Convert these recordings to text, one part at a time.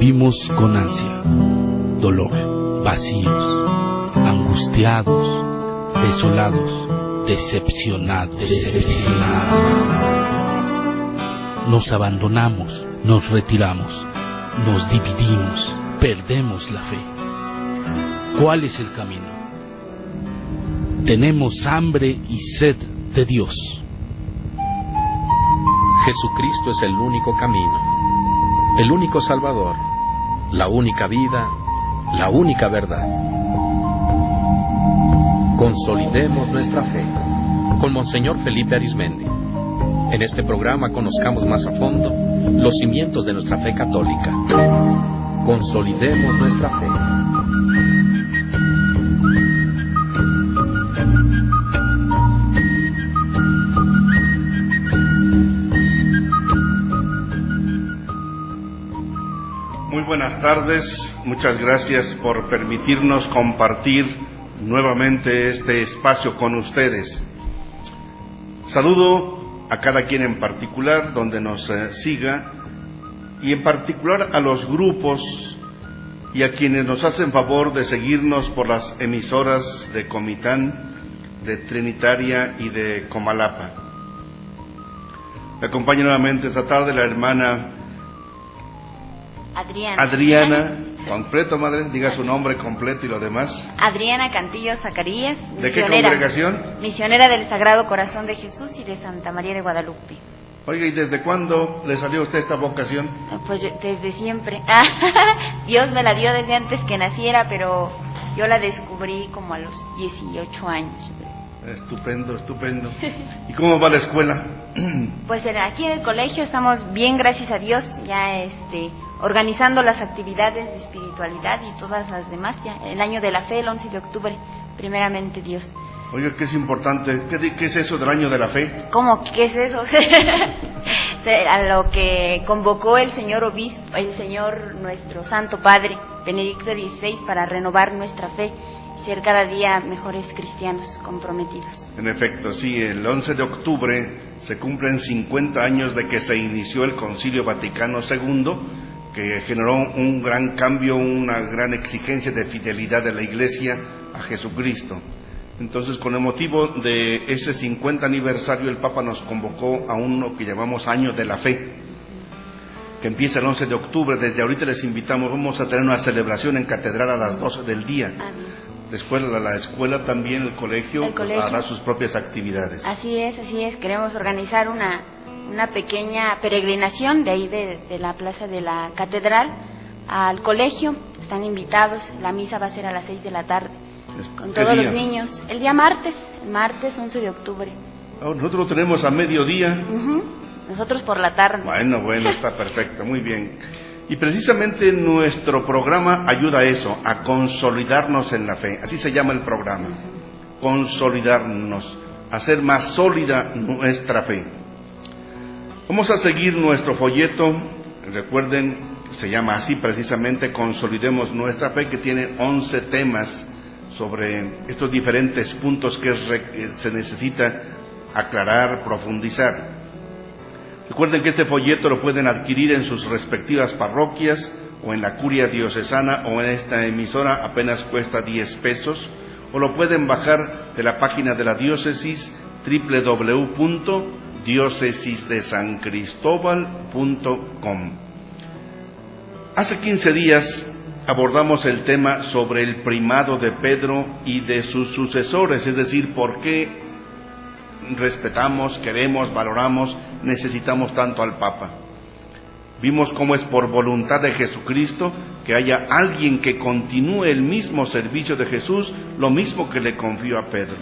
vivimos con ansia, dolor, vacíos, angustiados, desolados, decepcionados. Nos abandonamos, nos retiramos, nos dividimos, perdemos la fe. ¿Cuál es el camino? Tenemos hambre y sed de Dios. Jesucristo es el único camino, el único Salvador, la única vida, la única verdad. Consolidemos nuestra fe con Monseñor Felipe Arizmendi. En este programa conozcamos más a fondo los cimientos de nuestra fe católica. Consolidemos nuestra fe. Muy buenas tardes, muchas gracias por permitirnos compartir nuevamente este espacio con ustedes. Saludo a cada quien en particular, donde nos siga, y en particular a los grupos y a quienes nos hacen favor de seguirnos por las emisoras de Comitán, de Trinitaria y de Comalapa. Me acompaña nuevamente esta tarde la hermana Adriana, completo, madre, diga su nombre completo y lo demás. Adriana Cantillo Zacarías, ¿De qué congregación? Misionera del Sagrado Corazón de Jesús y de Santa María de Guadalupe. Oiga, ¿y desde cuándo le salió a usted esta vocación? Pues desde siempre. Dios me la dio desde antes que naciera, pero yo la descubrí como a los 18 años. Estupendo, estupendo. ¿Y cómo va la escuela? Pues aquí en el colegio estamos bien, gracias a Dios, ya organizando las actividades de espiritualidad y todas las demás, ya el año de la fe, el 11 de octubre, primeramente Dios. Oye, ¿qué es importante? ¿Qué es eso del año de la fe? ¿Cómo? ¿Qué es eso? A lo que convocó el señor obispo, el señor nuestro Santo Padre, Benedicto XVI, para renovar nuestra fe y ser cada día mejores cristianos comprometidos. En efecto, sí, el 11 de octubre se cumplen 50 años de que se inició el Concilio Vaticano II, que generó un gran cambio, una gran exigencia de fidelidad de la Iglesia a Jesucristo. Entonces, con el motivo de ese 50 aniversario, el Papa nos convocó a uno que llamamos Año de la Fe, que empieza el 11 de octubre. Desde ahorita les invitamos, vamos a tener una celebración en catedral a las 12 del día. Después la escuela también, el colegio hará sus propias actividades. Así es, queremos organizar una pequeña peregrinación de ahí de la plaza de la catedral al colegio. Están invitados, la misa va a ser a las 6 de la tarde con todos los niños, el día martes 11 de octubre. Nosotros lo tenemos a mediodía. Nosotros por la tarde. Bueno, está perfecto, muy bien. Y precisamente nuestro programa ayuda a eso, a consolidarnos en la fe. Así se llama el programa, consolidarnos, hacer más sólida nuestra fe. Vamos a seguir nuestro folleto, recuerden, se llama así precisamente, Consolidemos Nuestra Fe, que tiene 11 temas sobre estos diferentes puntos que se necesita aclarar, profundizar. Recuerden que este folleto lo pueden adquirir en sus respectivas parroquias o en la curia diocesana o en esta emisora, apenas cuesta 10 pesos, o lo pueden bajar de la página de la diócesis, www.diocesisdesancristóbal.com. Hace 15 días abordamos el tema sobre el primado de Pedro y de sus sucesores, es decir, por qué respetamos, queremos, valoramos, necesitamos tanto al Papa. Vimos cómo es por voluntad de Jesucristo que haya alguien que continúe el mismo servicio de Jesús, lo mismo que le confió a Pedro.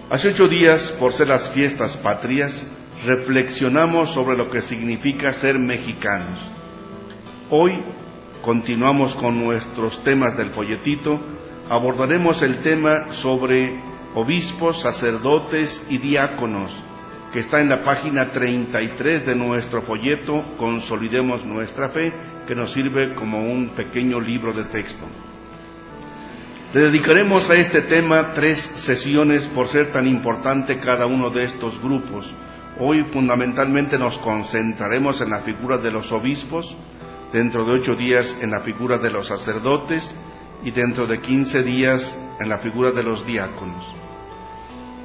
Hace 8 días, por ser las fiestas patrias, reflexionamos sobre lo que significa ser mexicanos. Hoy continuamos con nuestros temas del folletito. Abordaremos el tema sobre obispos, sacerdotes y diáconos, que está en la página 33 de nuestro folleto Consolidemos Nuestra Fe, que nos sirve como un pequeño libro de texto. Le dedicaremos a este tema 3 sesiones por ser tan importante cada uno de estos grupos. Hoy fundamentalmente nos concentraremos en la figura de los obispos, dentro de 8 días en la figura de los sacerdotes y dentro de 15 días en la figura de los diáconos.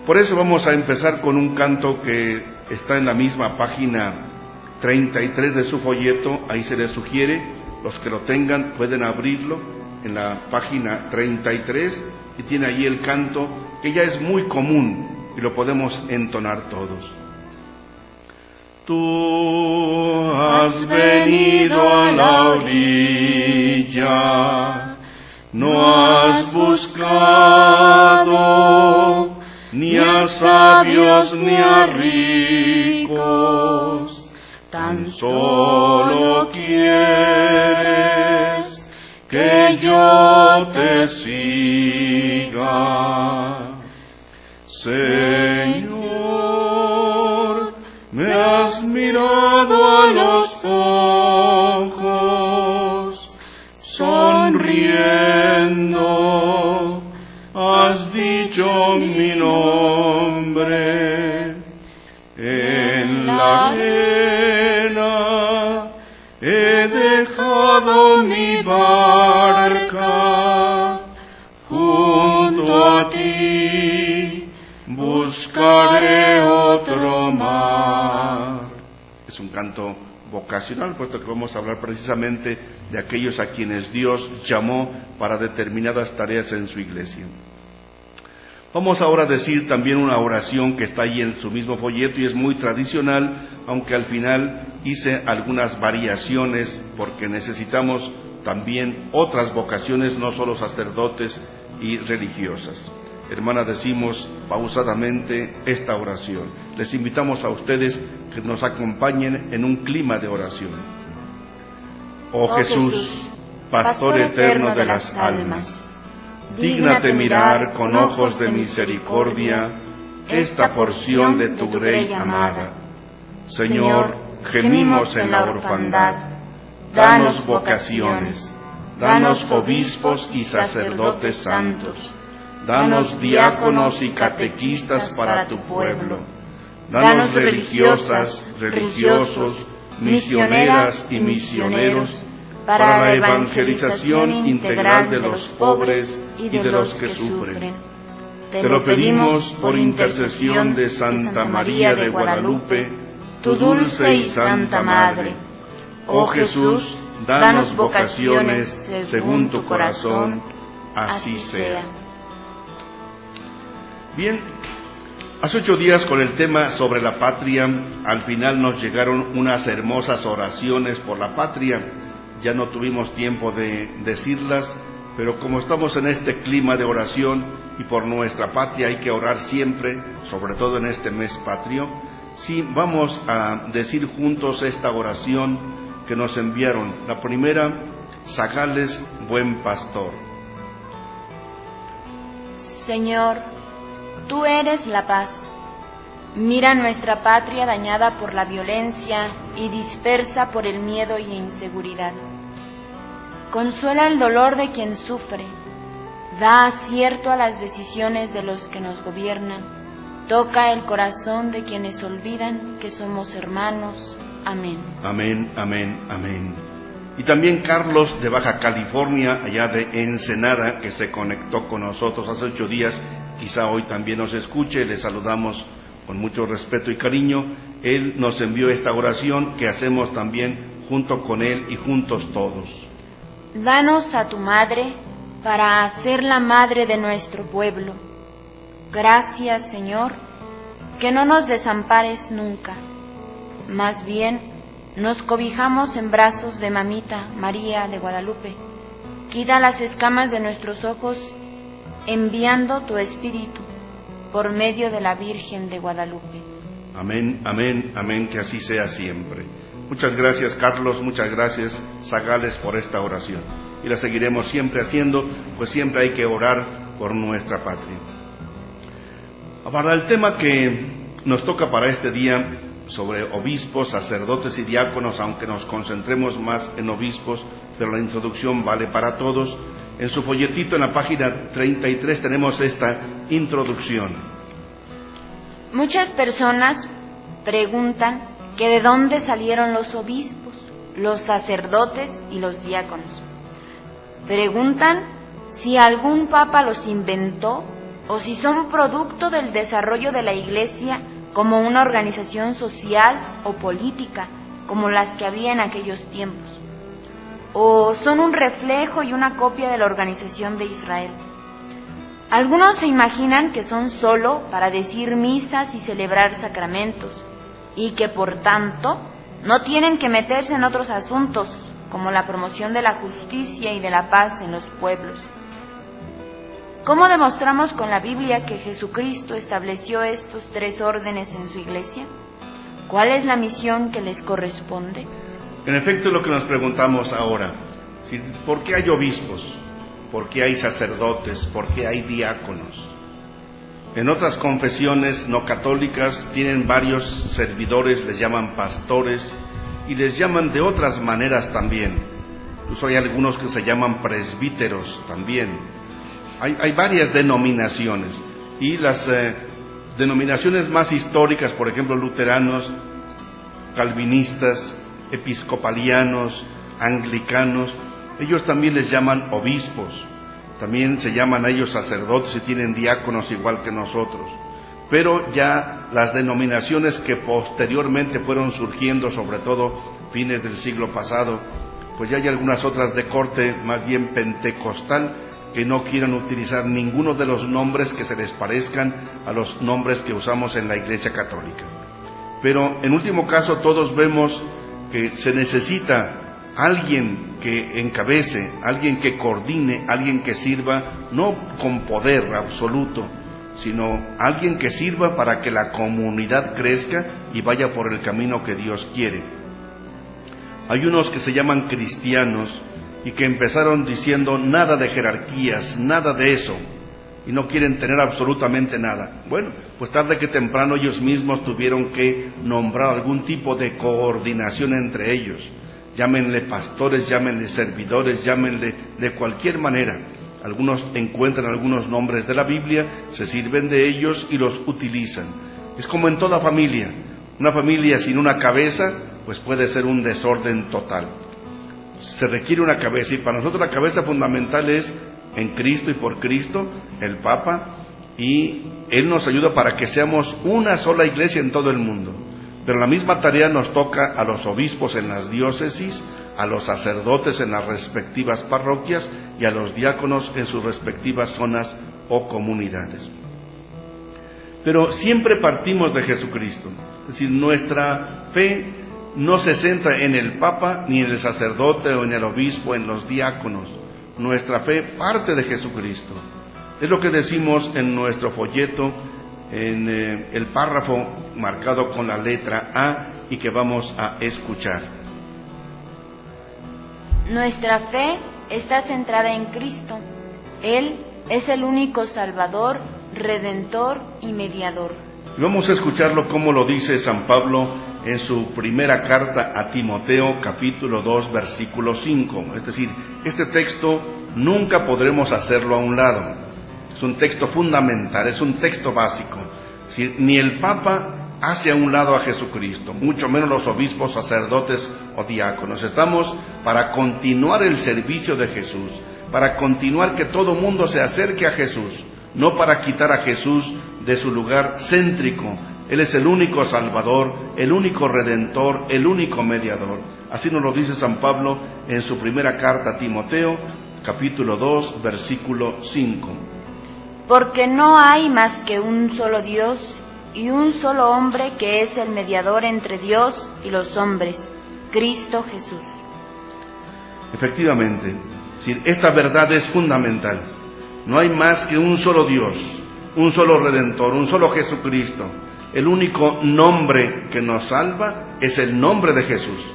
Por eso vamos a empezar con un canto que está en la misma página 33 de su folleto. Ahí se les sugiere, los que lo tengan pueden abrirlo en la página 33 y tiene ahí el canto que ya es muy común y lo podemos entonar todos. Tú has venido a la orilla, no has buscado ni a sabios ni a ricos, tan solo quieres que yo te siga. Señor, me has mirado a los ojos, sonriendo, has dicho mi nombre. En la arena he dejado mi barca, junto a ti buscaré otro mar. Es un canto vocacional, puesto que vamos a hablar precisamente de aquellos a quienes Dios llamó para determinadas tareas en su iglesia. Vamos ahora a decir también una oración que está ahí en su mismo folleto y es muy tradicional, aunque al final hice algunas variaciones porque necesitamos también otras vocaciones, no solo sacerdotes y religiosas. Hermana, decimos pausadamente esta oración. Les invitamos a ustedes que nos acompañen en un clima de oración. Oh Jesús, Pastor eterno de las almas, dígnate mirar con ojos de misericordia esta porción de tu Grey amada. Señor, gemimos en la orfandad. Danos vocaciones, danos obispos y sacerdotes santos, danos diáconos y catequistas para tu pueblo, danos religiosas, religiosos, misioneras y misioneros para la evangelización integral de los pobres y de los que sufren. Te lo pedimos por intercesión de Santa María de Guadalupe, tu dulce y santa Madre. Oh Jesús, danos vocaciones según tu corazón, así sea. Bien, hace 8 días con el tema sobre la patria, al final nos llegaron unas hermosas oraciones por la patria. Ya no tuvimos tiempo de decirlas, pero como estamos en este clima de oración y por nuestra patria hay que orar siempre, sobre todo en este mes patrio, sí vamos a decir juntos esta oración que nos enviaron. La primera, Zagales, buen pastor. Señor, tú eres la paz. Mira nuestra patria dañada por la violencia y dispersa por el miedo y inseguridad. Consuela el dolor de quien sufre, da acierto a las decisiones de los que nos gobiernan, toca el corazón de quienes olvidan que somos hermanos. Amén. Amén, amén, amén. Y también Carlos de Baja California, allá de Ensenada, que se conectó con nosotros hace 8 días, quizá hoy también nos escuche, le saludamos con mucho respeto y cariño. Él nos envió esta oración que hacemos también junto con él y juntos todos. Danos a tu madre para hacerla madre de nuestro pueblo. Gracias, Señor, que no nos desampares nunca. Más bien, nos cobijamos en brazos de Mamita María de Guadalupe. Quita las escamas de nuestros ojos, enviando tu Espíritu por medio de la Virgen de Guadalupe. Amén, amén, amén, que así sea siempre. Muchas gracias, Carlos, muchas gracias, Zagales, por esta oración. Y la seguiremos siempre haciendo, pues siempre hay que orar por nuestra patria. Para el tema que nos toca para este día, sobre obispos, sacerdotes y diáconos, aunque nos concentremos más en obispos, pero la introducción vale para todos. En su folletito, en la página 33, tenemos esta introducción. Muchas personas preguntan que de dónde salieron los obispos, los sacerdotes y los diáconos. Preguntan si algún papa los inventó o si son producto del desarrollo de la Iglesia como una organización social o política, como las que había en aquellos tiempos, o son un reflejo y una copia de la organización de Israel. Algunos se imaginan que son solo para decir misas y celebrar sacramentos, y que por tanto no tienen que meterse en otros asuntos, como la promoción de la justicia y de la paz en los pueblos. ¿Cómo demostramos con la Biblia que Jesucristo estableció estos tres órdenes en su Iglesia? ¿Cuál es la misión que les corresponde? En efecto, es lo que nos preguntamos ahora. ¿Por qué hay obispos? ¿Por qué hay sacerdotes? ¿Por qué hay diáconos? En otras confesiones no católicas tienen varios servidores, les llaman pastores y les llaman de otras maneras también. Incluso hay algunos que se llaman presbíteros también. Hay varias denominaciones y las denominaciones más históricas, por ejemplo, luteranos, calvinistas, episcopalianos, anglicanos, ellos también les llaman obispos, también se llaman a ellos sacerdotes y tienen diáconos igual que nosotros. Pero ya las denominaciones que posteriormente fueron surgiendo, sobre todo fines del siglo pasado, pues ya hay algunas otras de corte más bien pentecostal que no quieran utilizar ninguno de los nombres que se les parezcan a los nombres que usamos en la Iglesia Católica. Pero en último caso todos vemos que se necesita alguien que encabece, alguien que coordine, alguien que sirva, no con poder absoluto, sino alguien que sirva para que la comunidad crezca y vaya por el camino que Dios quiere. Hay unos que se llaman cristianos y que empezaron diciendo nada de jerarquías, nada de eso, y no quieren tener absolutamente nada. Bueno, pues tarde que temprano ellos mismos tuvieron que nombrar algún tipo de coordinación entre ellos. Llámenle pastores, llámenle servidores, llámenle de cualquier manera. Algunos encuentran algunos nombres de la Biblia, se sirven de ellos y los utilizan. Es como en toda familia. Una familia sin una cabeza, pues puede ser un desorden total. Se requiere una cabeza, y para nosotros la cabeza fundamental es en Cristo y por Cristo, el Papa, y Él nos ayuda para que seamos una sola iglesia en todo el mundo. Pero la misma tarea nos toca a los obispos en las diócesis, a los sacerdotes en las respectivas parroquias y a los diáconos en sus respectivas zonas o comunidades. Pero siempre partimos de Jesucristo, es decir, nuestra fe no se centra en el Papa, ni en el sacerdote o en el obispo, en los diáconos. Nuestra fe parte de Jesucristo. Es lo que decimos en nuestro folleto, en el párrafo marcado con la letra A y que vamos a escuchar. Nuestra fe está centrada en Cristo. Él es el único Salvador, Redentor y Mediador. Y vamos a escucharlo como lo dice San Pablo en su primera carta a Timoteo, capítulo 2, versículo 5. Es decir, este texto nunca podremos hacerlo a un lado. Es un texto fundamental, es un texto básico. Es decir, ni el Papa hace a un lado a Jesucristo, mucho menos los obispos, sacerdotes o diáconos. Estamos para continuar el servicio de Jesús, para continuar que todo mundo se acerque a Jesús, no para quitar a Jesús de su lugar céntrico. Él es el único Salvador, el único Redentor, el único Mediador. Así nos lo dice San Pablo en su primera carta a Timoteo, capítulo 2, versículo 5. Porque no hay más que un solo Dios y un solo hombre que es el mediador entre Dios y los hombres, Cristo Jesús. Efectivamente, esta verdad es fundamental. No hay más que un solo Dios, un solo Redentor, un solo Jesucristo. El único nombre que nos salva es el nombre de Jesús,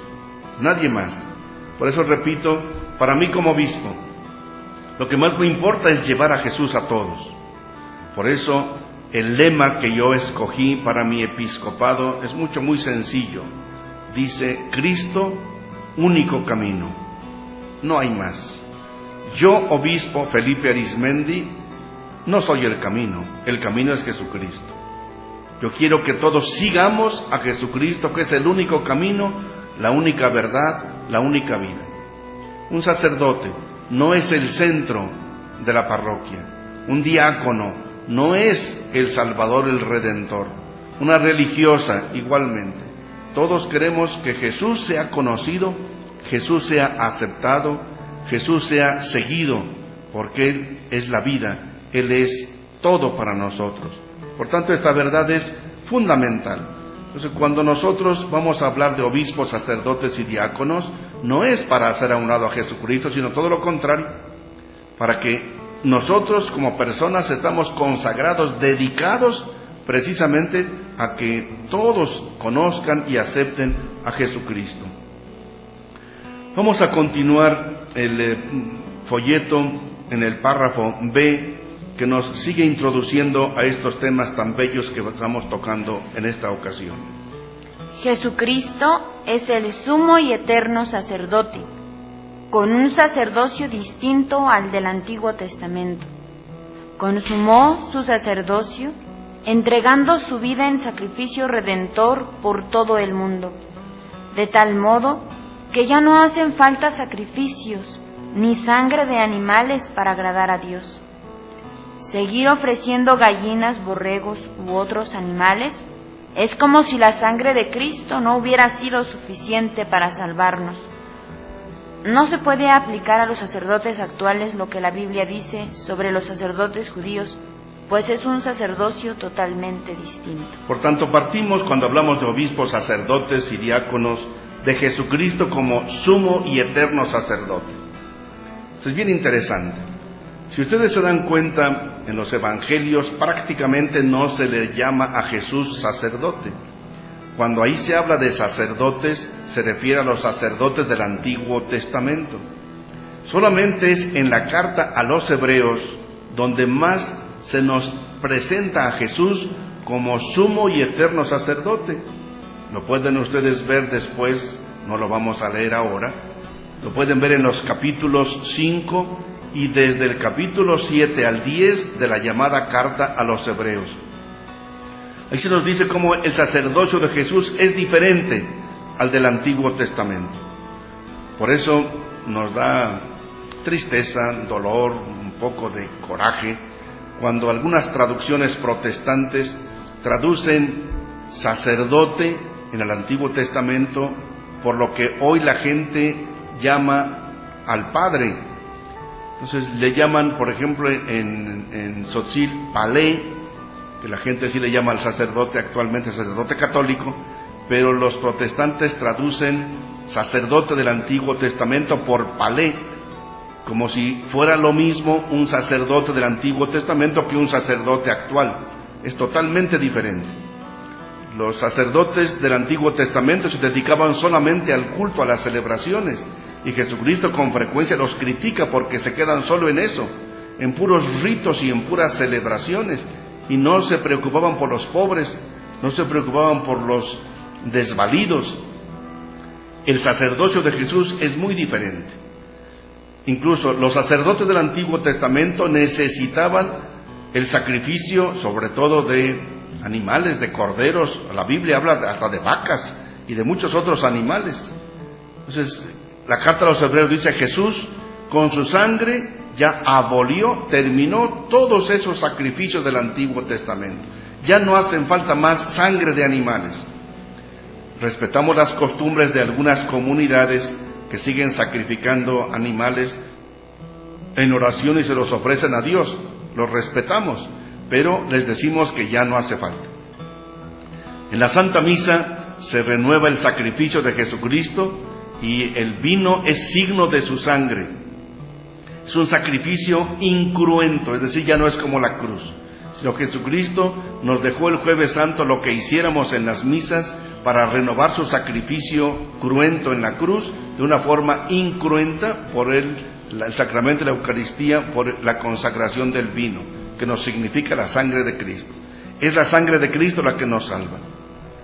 nadie más. Por eso repito, para mí como obispo, lo que más me importa es llevar a Jesús a todos. Por eso el lema que yo escogí para mi episcopado es muy sencillo. Dice: Cristo, único camino, no hay más. Yo, obispo Felipe Arizmendi, no soy el camino es Jesucristo. Yo quiero que todos sigamos a Jesucristo, que es el único camino, la única verdad, la única vida. Un sacerdote no es el centro de la parroquia. Un diácono no es el Salvador, el Redentor. Una religiosa igualmente. Todos queremos que Jesús sea conocido, Jesús sea aceptado, Jesús sea seguido, porque Él es la vida, Él es todo para nosotros. Por tanto, esta verdad es fundamental. Entonces, cuando nosotros vamos a hablar de obispos, sacerdotes y diáconos, no es para hacer a un lado a Jesucristo, sino todo lo contrario, para que nosotros como personas estamos consagrados, dedicados precisamente a que todos conozcan y acepten a Jesucristo. Vamos a continuar el folleto en el párrafo B, que nos sigue introduciendo a estos temas tan bellos que estamos tocando en esta ocasión. Jesucristo es el sumo y eterno sacerdote, con un sacerdocio distinto al del Antiguo Testamento. Consumó su sacerdocio, entregando su vida en sacrificio redentor por todo el mundo, de tal modo que ya no hacen falta sacrificios ni sangre de animales para agradar a Dios. Seguir ofreciendo gallinas, borregos u otros animales es como si la sangre de Cristo no hubiera sido suficiente para salvarnos. No se puede aplicar a los sacerdotes actuales lo que la Biblia dice sobre los sacerdotes judíos, pues es un sacerdocio totalmente distinto. Por tanto, partimos, cuando hablamos de obispos, sacerdotes y diáconos, de Jesucristo como sumo y eterno sacerdote. Esto es bien interesante. Si ustedes se dan cuenta, en los evangelios prácticamente no se le llama a Jesús sacerdote. Cuando ahí se habla de sacerdotes, se refiere a los sacerdotes del Antiguo Testamento. Solamente es en la carta a los Hebreos donde más se nos presenta a Jesús como sumo y eterno sacerdote. Lo pueden ustedes ver después, no lo vamos a leer ahora, lo pueden ver en los capítulos 5 y desde el capítulo 7 al 10 de la llamada carta a los Hebreos. Ahí se nos dice cómo el sacerdocio de Jesús es diferente al del Antiguo Testamento. Por eso nos da tristeza, dolor, un poco de coraje, cuando algunas traducciones protestantes traducen sacerdote en el Antiguo Testamento por lo que hoy la gente llama al Padre. Entonces le llaman, por ejemplo, en Tzotzil, Palé, que la gente sí le llama al sacerdote actualmente, sacerdote católico, pero los protestantes traducen sacerdote del Antiguo Testamento por Palé, como si fuera lo mismo un sacerdote del Antiguo Testamento que un sacerdote actual. Es totalmente diferente. Los sacerdotes del Antiguo Testamento se dedicaban solamente al culto, a las celebraciones, y Jesucristo con frecuencia los critica porque se quedan solo en eso, en puros ritos y en puras celebraciones, y no se preocupaban por los pobres, no se preocupaban por los desvalidos. El sacerdocio de Jesús es muy diferente. Incluso los sacerdotes del Antiguo Testamento necesitaban el sacrificio, sobre todo de animales, de corderos. La Biblia habla hasta de vacas y de muchos otros animales. Entonces, la carta a los Hebreos dice: Jesús con su sangre ya abolió, terminó todos esos sacrificios del Antiguo Testamento. Ya no hacen falta más sangre de animales. Respetamos las costumbres de algunas comunidades que siguen sacrificando animales en oración y se los ofrecen a Dios. Los respetamos, pero les decimos que ya no hace falta. En la Santa Misa se renueva el sacrificio de Jesucristo y el vino es signo de su sangre. Es un sacrificio incruento, es decir, ya no es como la cruz, sino Jesucristo nos dejó el Jueves Santo lo que hiciéramos en las misas para renovar su sacrificio cruento en la cruz de una forma incruenta por el sacramento de la Eucaristía, por la consagración del vino, que nos significa la sangre de Cristo. Es la sangre de Cristo la que nos salva.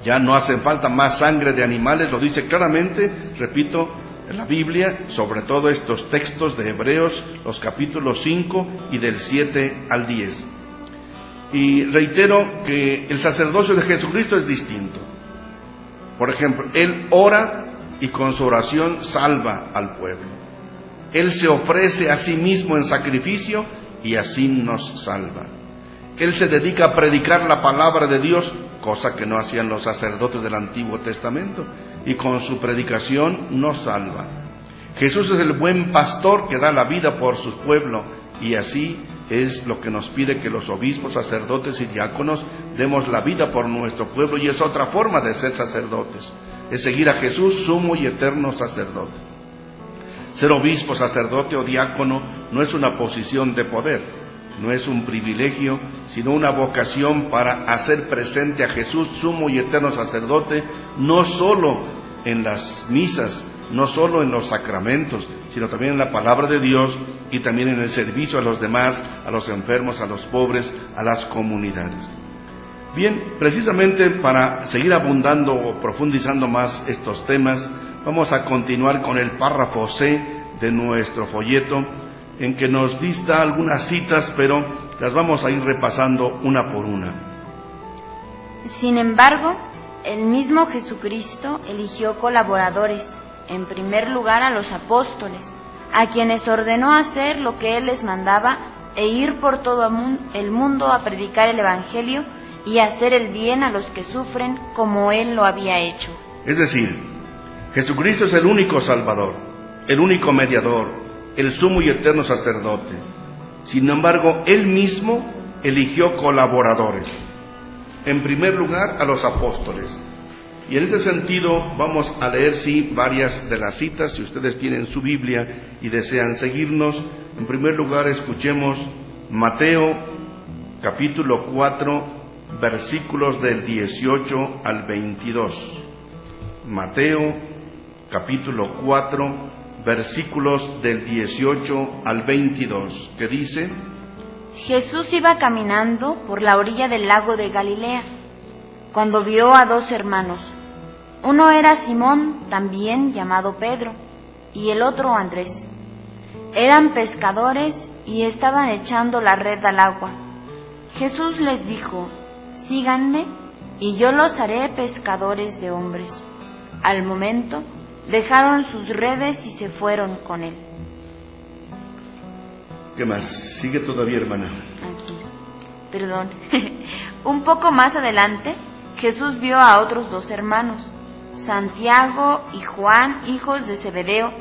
Ya no hacen falta más sangre de animales, lo dice claramente, repito, en la Biblia, sobre todo estos textos de Hebreos, los capítulos 5 y del 7 al 10. Y reitero que el sacerdocio de Jesucristo es distinto. Por ejemplo, Él ora y con su oración salva al pueblo. Él se ofrece a sí mismo en sacrificio y así nos salva. Él se dedica a predicar la palabra de Dios, cosa que no hacían los sacerdotes del Antiguo Testamento, y con su predicación nos salva. Jesús es el buen pastor que da la vida por su pueblo, y así es lo que nos pide que los obispos, sacerdotes y diáconos demos la vida por nuestro pueblo, y es otra forma de ser sacerdotes, es seguir a Jesús, sumo y eterno sacerdote. Ser obispo, sacerdote o diácono no es una posición de poder, no es un privilegio, sino una vocación para hacer presente a Jesús, sumo y eterno sacerdote, no solo en las misas, no solo en los sacramentos, sino también en la palabra de Dios y también en el servicio a los demás, a los enfermos, a los pobres, a las comunidades. Bien, precisamente para seguir abundando o profundizando más estos temas, vamos a continuar con el párrafo C de nuestro folleto, en que nos dista algunas citas, pero las vamos a ir repasando una por una. Sin embargo, el mismo Jesucristo eligió colaboradores, en primer lugar a los apóstoles, a quienes ordenó hacer lo que Él les mandaba e ir por todo el mundo a predicar el Evangelio y hacer el bien a los que sufren como Él lo había hecho. Es decir, Jesucristo es el único Salvador, el único mediador, el sumo y eterno sacerdote. Sin embargo, Él mismo eligió colaboradores. En primer lugar, a los apóstoles. Y en este sentido vamos a leer, sí, varias de las citas, si ustedes tienen su Biblia y desean seguirnos. En primer lugar, escuchemos Mateo, capítulo 4, versículos del 18 al 22. Mateo, capítulo 4, versículos del 18 al 22, que dice: Jesús iba caminando por la orilla del lago de Galilea, cuando vio a dos hermanos. Uno era Simón, también llamado Pedro, y el otro Andrés. Eran pescadores y estaban echando la red al agua. Jesús les dijo: síganme, y yo los haré pescadores de hombres. Al momento, dejaron sus redes y se fueron con él. ¿Qué más? Sigue todavía, hermana. Aquí. Perdón. Un poco más adelante, Jesús vio a otros dos hermanos, Santiago y Juan, hijos de Zebedeo,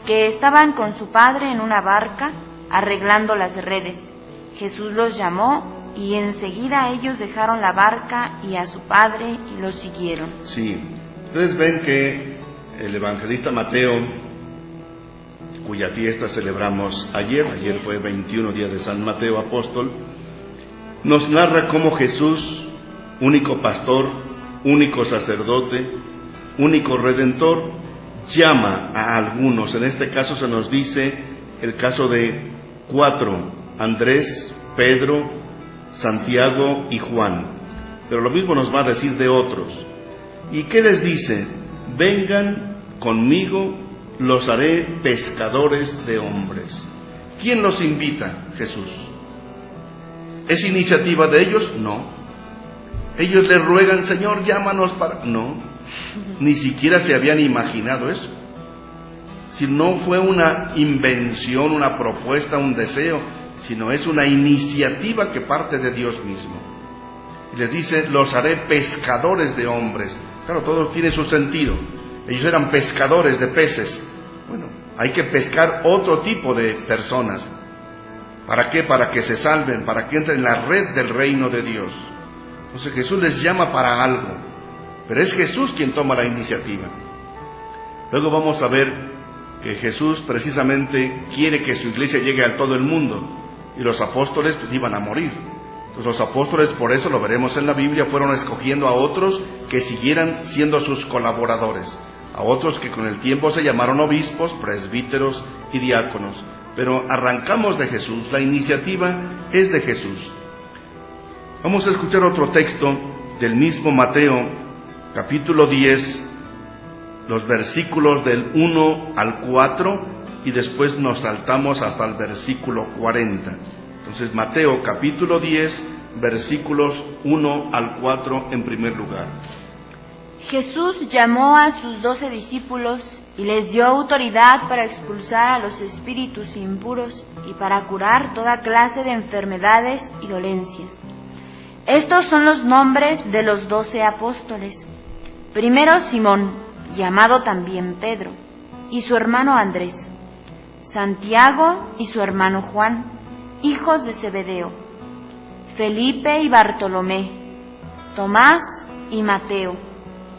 que estaban con su padre en una barca arreglando las redes. Jesús los llamó y enseguida ellos dejaron la barca y a su padre y los siguieron. Sí, ustedes ven que el evangelista Mateo, cuya fiesta celebramos ayer fue 21 día de San Mateo Apóstol, nos narra cómo Jesús, único pastor, único sacerdote, único redentor, llama a algunos. En este caso se nos dice el caso de 4, Andrés, Pedro, Santiago y Juan. Pero lo mismo nos va a decir de otros. ¿Y qué les dice? Vengan conmigo, los haré pescadores de hombres. ¿Quién los invita? Jesús. ¿Es iniciativa de ellos? No. Ellos le ruegan: Señor, llámanos para... No, ni siquiera se habían imaginado eso. Si no fue una invención, una propuesta, un deseo, sino es una iniciativa que parte de Dios mismo. Y les dice: los haré pescadores de hombres. Claro, todo tiene su sentido. Ellos eran pescadores de peces. Bueno, hay que pescar otro tipo de personas. ¿Para qué? Para que se salven, para que entren en la red del reino de Dios. Entonces Jesús les llama para algo, pero es Jesús quien toma la iniciativa. Luego vamos a ver que Jesús precisamente quiere que su iglesia llegue a todo el mundo, y los apóstoles pues iban a morir. Entonces los apóstoles, por eso lo veremos en la Biblia, fueron escogiendo a otros que siguieran siendo sus colaboradores, a otros que con el tiempo se llamaron obispos, presbíteros y diáconos. Pero arrancamos de Jesús, la iniciativa es de Jesús. Vamos a escuchar otro texto del mismo Mateo, capítulo 10, los versículos del 1 al 4, y después nos saltamos hasta el versículo 40. Entonces, Mateo, capítulo 10, versículos 1 al 4 en primer lugar. Jesús llamó a sus 12 discípulos y les dio autoridad para expulsar a los espíritus impuros y para curar toda clase de enfermedades y dolencias. Estos son los nombres de los 12 apóstoles. Primero Simón, llamado también Pedro, y su hermano Andrés. Santiago y su hermano Juan, hijos de Zebedeo. Felipe y Bartolomé. Tomás y Mateo,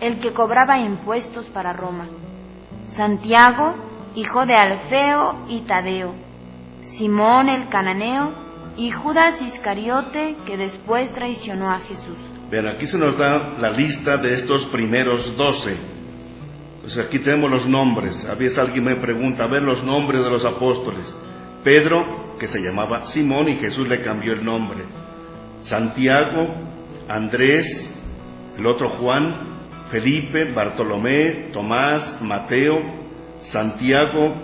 el que cobraba impuestos para Roma. Santiago, hijo de Alfeo y Tadeo. Simón el cananeo y Judas Iscariote, que después traicionó a Jesús. Bien, aquí se nos da la lista de estos primeros 12. Pues aquí tenemos los nombres. A veces alguien me pregunta, a ver los nombres de los apóstoles. Pedro, que se llamaba Simón y Jesús le cambió el nombre. Santiago, Andrés, el otro Juan, Felipe, Bartolomé, Tomás, Mateo, Santiago,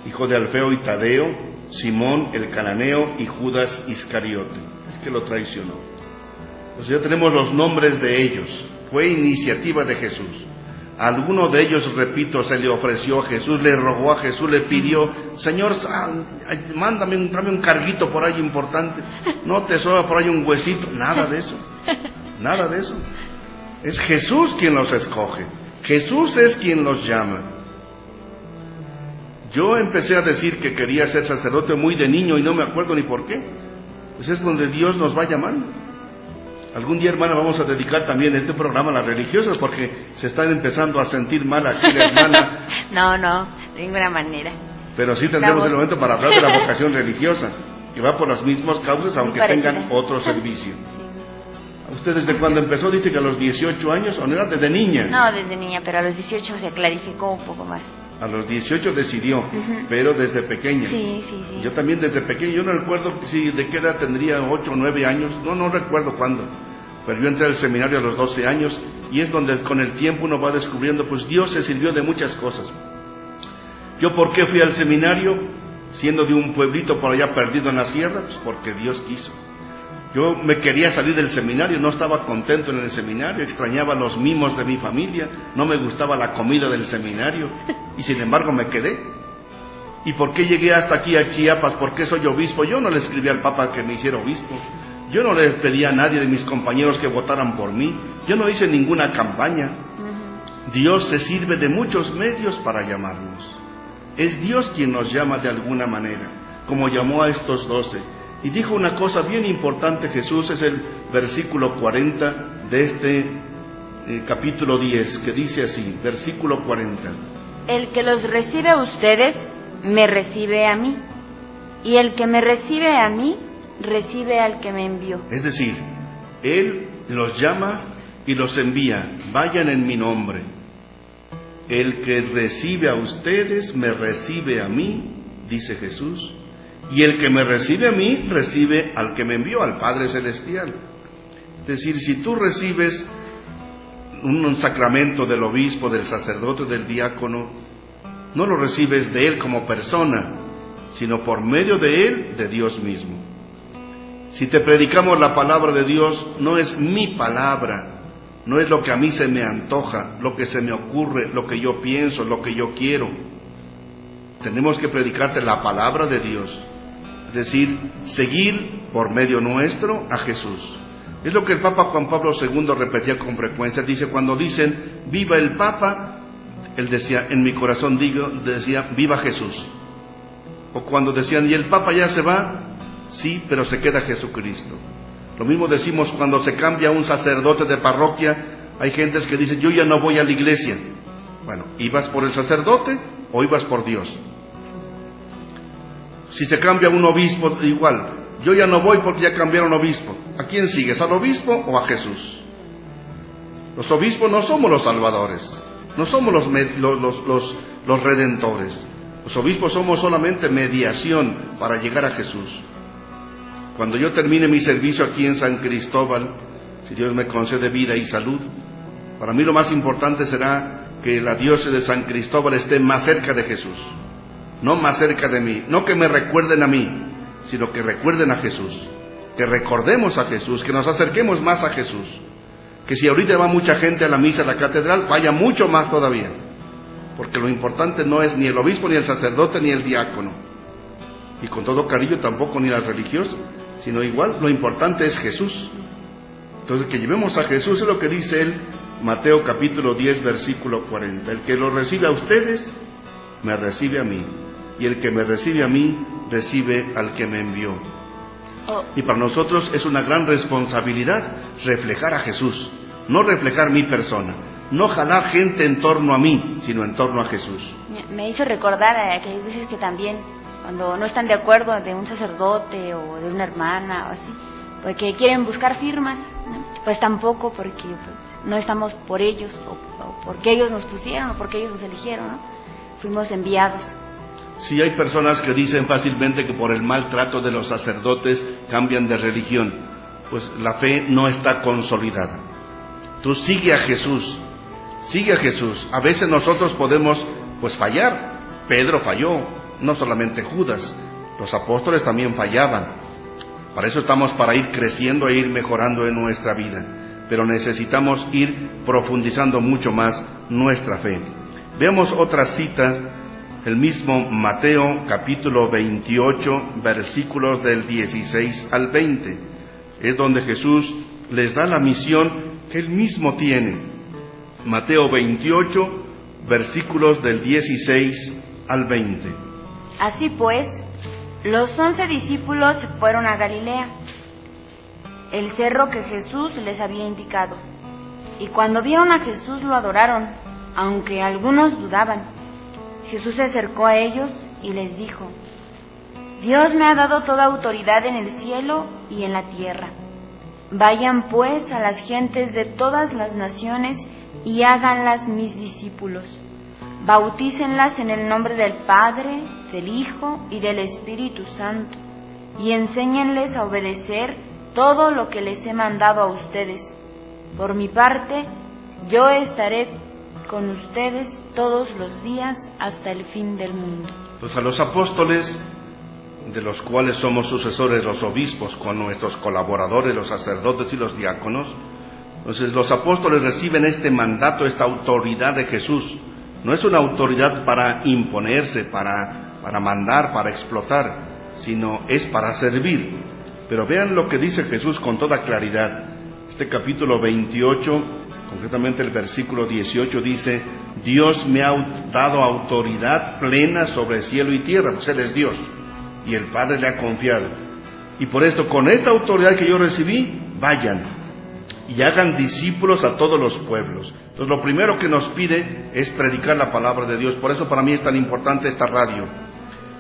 hijo de Alfeo y Tadeo, Simón el cananeo y Judas Iscariote, el que lo traicionó. Pues ya tenemos los nombres de ellos. Fue iniciativa de Jesús. A alguno de ellos, repito, se le ofreció a Jesús, le rogó a Jesús, le pidió, Señor, dame un carguito por ahí importante, no te sobra por ahí un huesito, nada de eso, nada de eso. Es Jesús quien los escoge, Jesús es quien los llama. Yo empecé a decir que quería ser sacerdote muy de niño y no me acuerdo ni por qué. Pues es donde Dios nos va llamando. Algún día, hermana, vamos a dedicar también este programa a las religiosas porque se están empezando a sentir mal aquí la hermana. No, de ninguna manera. Pero sí tendremos el momento para hablar de la vocación religiosa, que va por las mismas causas aunque tengan otro servicio. ¿Usted desde cuándo empezó? Dice que a los 18 años, ¿o no era desde niña? No, desde niña, pero a los 18 se clarificó un poco más. A los 18 decidió, pero desde pequeña. Sí. Yo también desde pequeño, yo no recuerdo si de qué edad tendría, 8 o 9 años, no recuerdo cuándo. Pero yo entré al seminario a los 12 años y es donde con el tiempo uno va descubriendo, pues Dios se sirvió de muchas cosas. ¿Yo por qué fui al seminario? Siendo de un pueblito por allá perdido en la sierra, pues porque Dios quiso. Yo me quería salir del seminario, no estaba contento en el seminario, extrañaba los mimos de mi familia, no me gustaba la comida del seminario, y sin embargo me quedé. ¿Y por qué llegué hasta aquí a Chiapas? ¿Por qué soy obispo? Yo no le escribí al Papa que me hiciera obispo, yo no le pedí a nadie de mis compañeros que votaran por mí, yo no hice ninguna campaña. Dios se sirve de muchos medios para llamarnos. Es Dios quien nos llama de alguna manera, como llamó a estos 12. Y dijo una cosa bien importante Jesús, es el versículo 40 de este capítulo 10, que dice así, versículo 40. El que los recibe a ustedes, me recibe a mí, y el que me recibe a mí, recibe al que me envió. Es decir, Él los llama y los envía, vayan en mi nombre. El que recibe a ustedes, me recibe a mí, dice Jesús. Y el que me recibe a mí, recibe al que me envió, al Padre Celestial. Es decir, si tú recibes un sacramento del obispo, del sacerdote, del diácono, no lo recibes de él como persona, sino por medio de él, de Dios mismo. Si te predicamos la palabra de Dios, no es mi palabra, no es lo que a mí se me antoja, lo que se me ocurre, lo que yo pienso, lo que yo quiero. Tenemos que predicarte la palabra de Dios. Es decir, seguir por medio nuestro a Jesús. Es lo que el Papa Juan Pablo II repetía con frecuencia. Dice, cuando dicen, viva el Papa, él decía, en mi corazón decía, viva Jesús. O cuando decían, ¿y el Papa ya se va? Sí, pero se queda Jesucristo. Lo mismo decimos cuando se cambia un sacerdote de parroquia. Hay gentes que dicen, yo ya no voy a la iglesia. Bueno, ¿ibas por el sacerdote o ibas por Dios? Si se cambia un obispo, igual, yo ya no voy porque ya cambiaron obispo. ¿A quién sigues? ¿Al obispo o a Jesús? Los obispos no somos los salvadores, no somos los redentores. Los obispos somos solamente mediación para llegar a Jesús. Cuando yo termine mi servicio aquí en San Cristóbal, si Dios me concede vida y salud, para mí lo más importante será que la diócesis de San Cristóbal esté más cerca de Jesús. No más cerca de mí, no que me recuerden a mí, sino que recuerden a Jesús, que recordemos a Jesús, que nos acerquemos más a Jesús. Que si ahorita va mucha gente a la misa de la catedral, vaya mucho más todavía. Porque lo importante no es ni el obispo, ni el sacerdote, ni el diácono. Y con todo cariño tampoco ni las religiosas, sino igual lo importante es Jesús. Entonces que llevemos a Jesús es lo que dice él, Mateo capítulo 10, versículo 40. El que lo recibe a ustedes, me recibe a mí. Y el que me recibe a mí, recibe al que me envió. Y para nosotros es una gran responsabilidad reflejar a Jesús, no reflejar mi persona, no jalar gente en torno a mí, sino en torno a Jesús. Me hizo recordar que hay veces que también, cuando no están de acuerdo de un sacerdote o de una hermana o así, pues que quieren buscar firmas, ¿no? Pues tampoco, porque pues, no estamos por ellos, o porque ellos nos pusieron, o porque ellos nos eligieron, ¿no? Fuimos enviados. Sí, hay personas que dicen fácilmente que por el maltrato de los sacerdotes cambian de religión. Pues la fe no está consolidada. Tú sigue a Jesús, sigue a Jesús. A veces nosotros podemos pues fallar. Pedro falló, no solamente Judas, los apóstoles también fallaban. Para eso estamos, para ir creciendo e ir mejorando en nuestra vida. Pero necesitamos ir profundizando mucho más nuestra fe. Veamos otras citas. El mismo Mateo capítulo 28, versículos del 16 al 20. Es donde Jesús les da la misión que Él mismo tiene. Mateo 28, versículos del 16 al 20. Así pues, los 11 discípulos fueron a Galilea, el cerro que Jesús les había indicado. Y cuando vieron a Jesús lo adoraron, aunque algunos dudaban. Jesús se acercó a ellos y les dijo: Dios me ha dado toda autoridad en el cielo y en la tierra. Vayan pues a las gentes de todas las naciones y háganlas mis discípulos. Bautícenlas en el nombre del Padre, del Hijo y del Espíritu Santo, y enséñenles a obedecer todo lo que les he mandado a ustedes. Por mi parte, yo estaré con ustedes todos los días hasta el fin del mundo. Pues a los apóstoles, de los cuales somos sucesores los obispos, con nuestros colaboradores, los sacerdotes y los diáconos, entonces los apóstoles reciben este mandato, esta autoridad de Jesús. No es una autoridad para imponerse, para mandar, para explotar, sino es para servir. Pero vean lo que dice Jesús con toda claridad. Este capítulo 28, concretamente el versículo 18 dice: Dios me ha dado autoridad plena sobre cielo y tierra, pues Él es Dios, y el Padre le ha confiado. Y por esto, con esta autoridad que yo recibí, vayan y hagan discípulos a todos los pueblos. Entonces lo primero que nos pide es predicar la palabra de Dios. Por eso para mí es tan importante esta radio.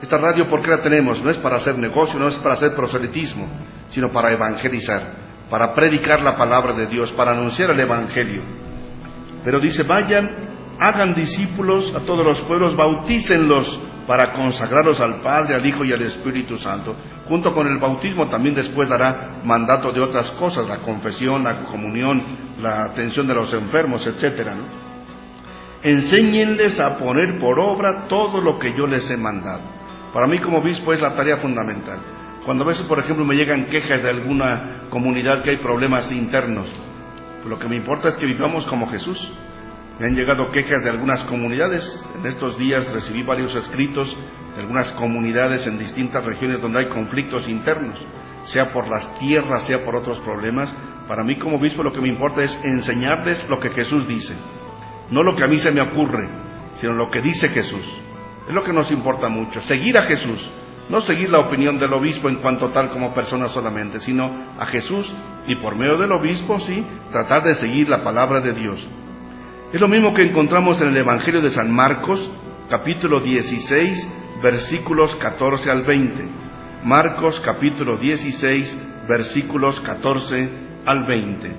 Esta radio, ¿por qué la tenemos? No es para hacer negocio, no es para hacer proselitismo, sino para evangelizar, para predicar la palabra de Dios, para anunciar el evangelio. Pero dice: vayan, hagan discípulos a todos los pueblos, bautícenlos para consagrarlos al Padre, al Hijo y al Espíritu Santo. Junto con el bautismo también después dará mandato de otras cosas, la confesión, la comunión, la atención de los enfermos, etcétera, ¿no? Enséñenles a poner por obra todo lo que yo les he mandado. Para mí como obispo es la tarea fundamental. Cuando a veces, por ejemplo, me llegan quejas de alguna comunidad que hay problemas internos, pues lo que me importa es que vivamos como Jesús. Me han llegado quejas de algunas comunidades. En estos días recibí varios escritos de algunas comunidades en distintas regiones donde hay conflictos internos, sea por las tierras, sea por otros problemas. Para mí como obispo lo que me importa es enseñarles lo que Jesús dice, no lo que a mí se me ocurre, sino lo que dice Jesús. Es lo que nos importa mucho, seguir a Jesús, no seguir la opinión del obispo en cuanto tal como persona solamente, sino a Jesús, y por medio del obispo, sí, tratar de seguir la palabra de Dios. Es lo mismo que encontramos en el Evangelio de San Marcos, capítulo 16, versículos 14 al 20. Marcos, capítulo 16, versículos 14 al 20.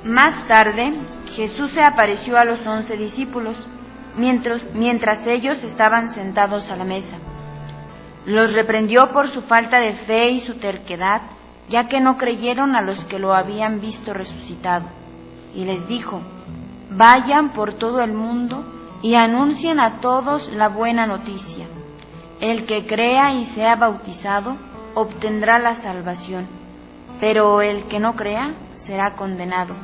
Más tarde, Jesús se apareció a los 11 discípulos, mientras ellos estaban sentados a la mesa. Los reprendió por su falta de fe y su terquedad, ya que no creyeron a los que lo habían visto resucitado. Y les dijo: vayan por todo el mundo y anuncien a todos la buena noticia. El que crea y sea bautizado obtendrá la salvación, pero el que no crea será condenado.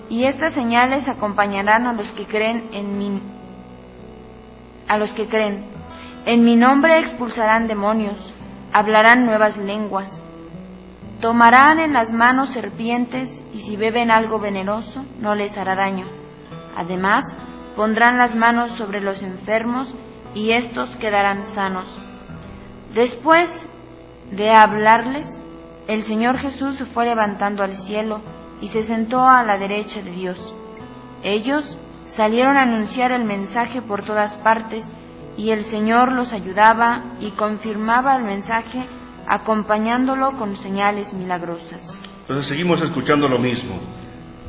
Y estas señales acompañarán a los que creen en mí. En mi nombre expulsarán demonios, hablarán nuevas lenguas, tomarán en las manos serpientes, y si beben algo venenoso no les hará daño. Además, pondrán las manos sobre los enfermos y éstos quedarán sanos. Después de hablarles, el Señor Jesús se fue levantando al cielo y se sentó a la derecha de Dios. Ellos salieron a anunciar el mensaje por todas partes, y el Señor los ayudaba y confirmaba el mensaje, acompañándolo con señales milagrosas. Entonces seguimos escuchando lo mismo.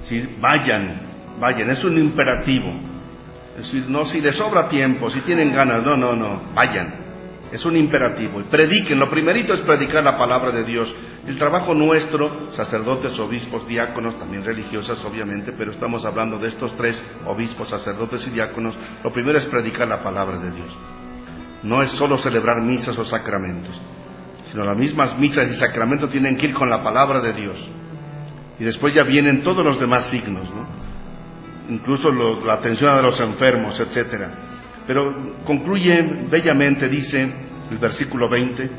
Sí, vayan, es un imperativo. Es decir, no si les sobra tiempo, si tienen ganas, no, vayan. Es un imperativo. Y prediquen, lo primerito es predicar la palabra de Dios. El trabajo nuestro, sacerdotes, obispos, diáconos, también religiosas obviamente, pero estamos hablando de estos tres, obispos, sacerdotes y diáconos, lo primero es predicar la palabra de Dios. No es solo celebrar misas o sacramentos, sino las mismas misas y sacramentos tienen que ir con la palabra de Dios. Y después ya vienen todos los demás signos, ¿no? Incluso la atención a los enfermos, etcétera. Pero concluye bellamente, dice el versículo 20,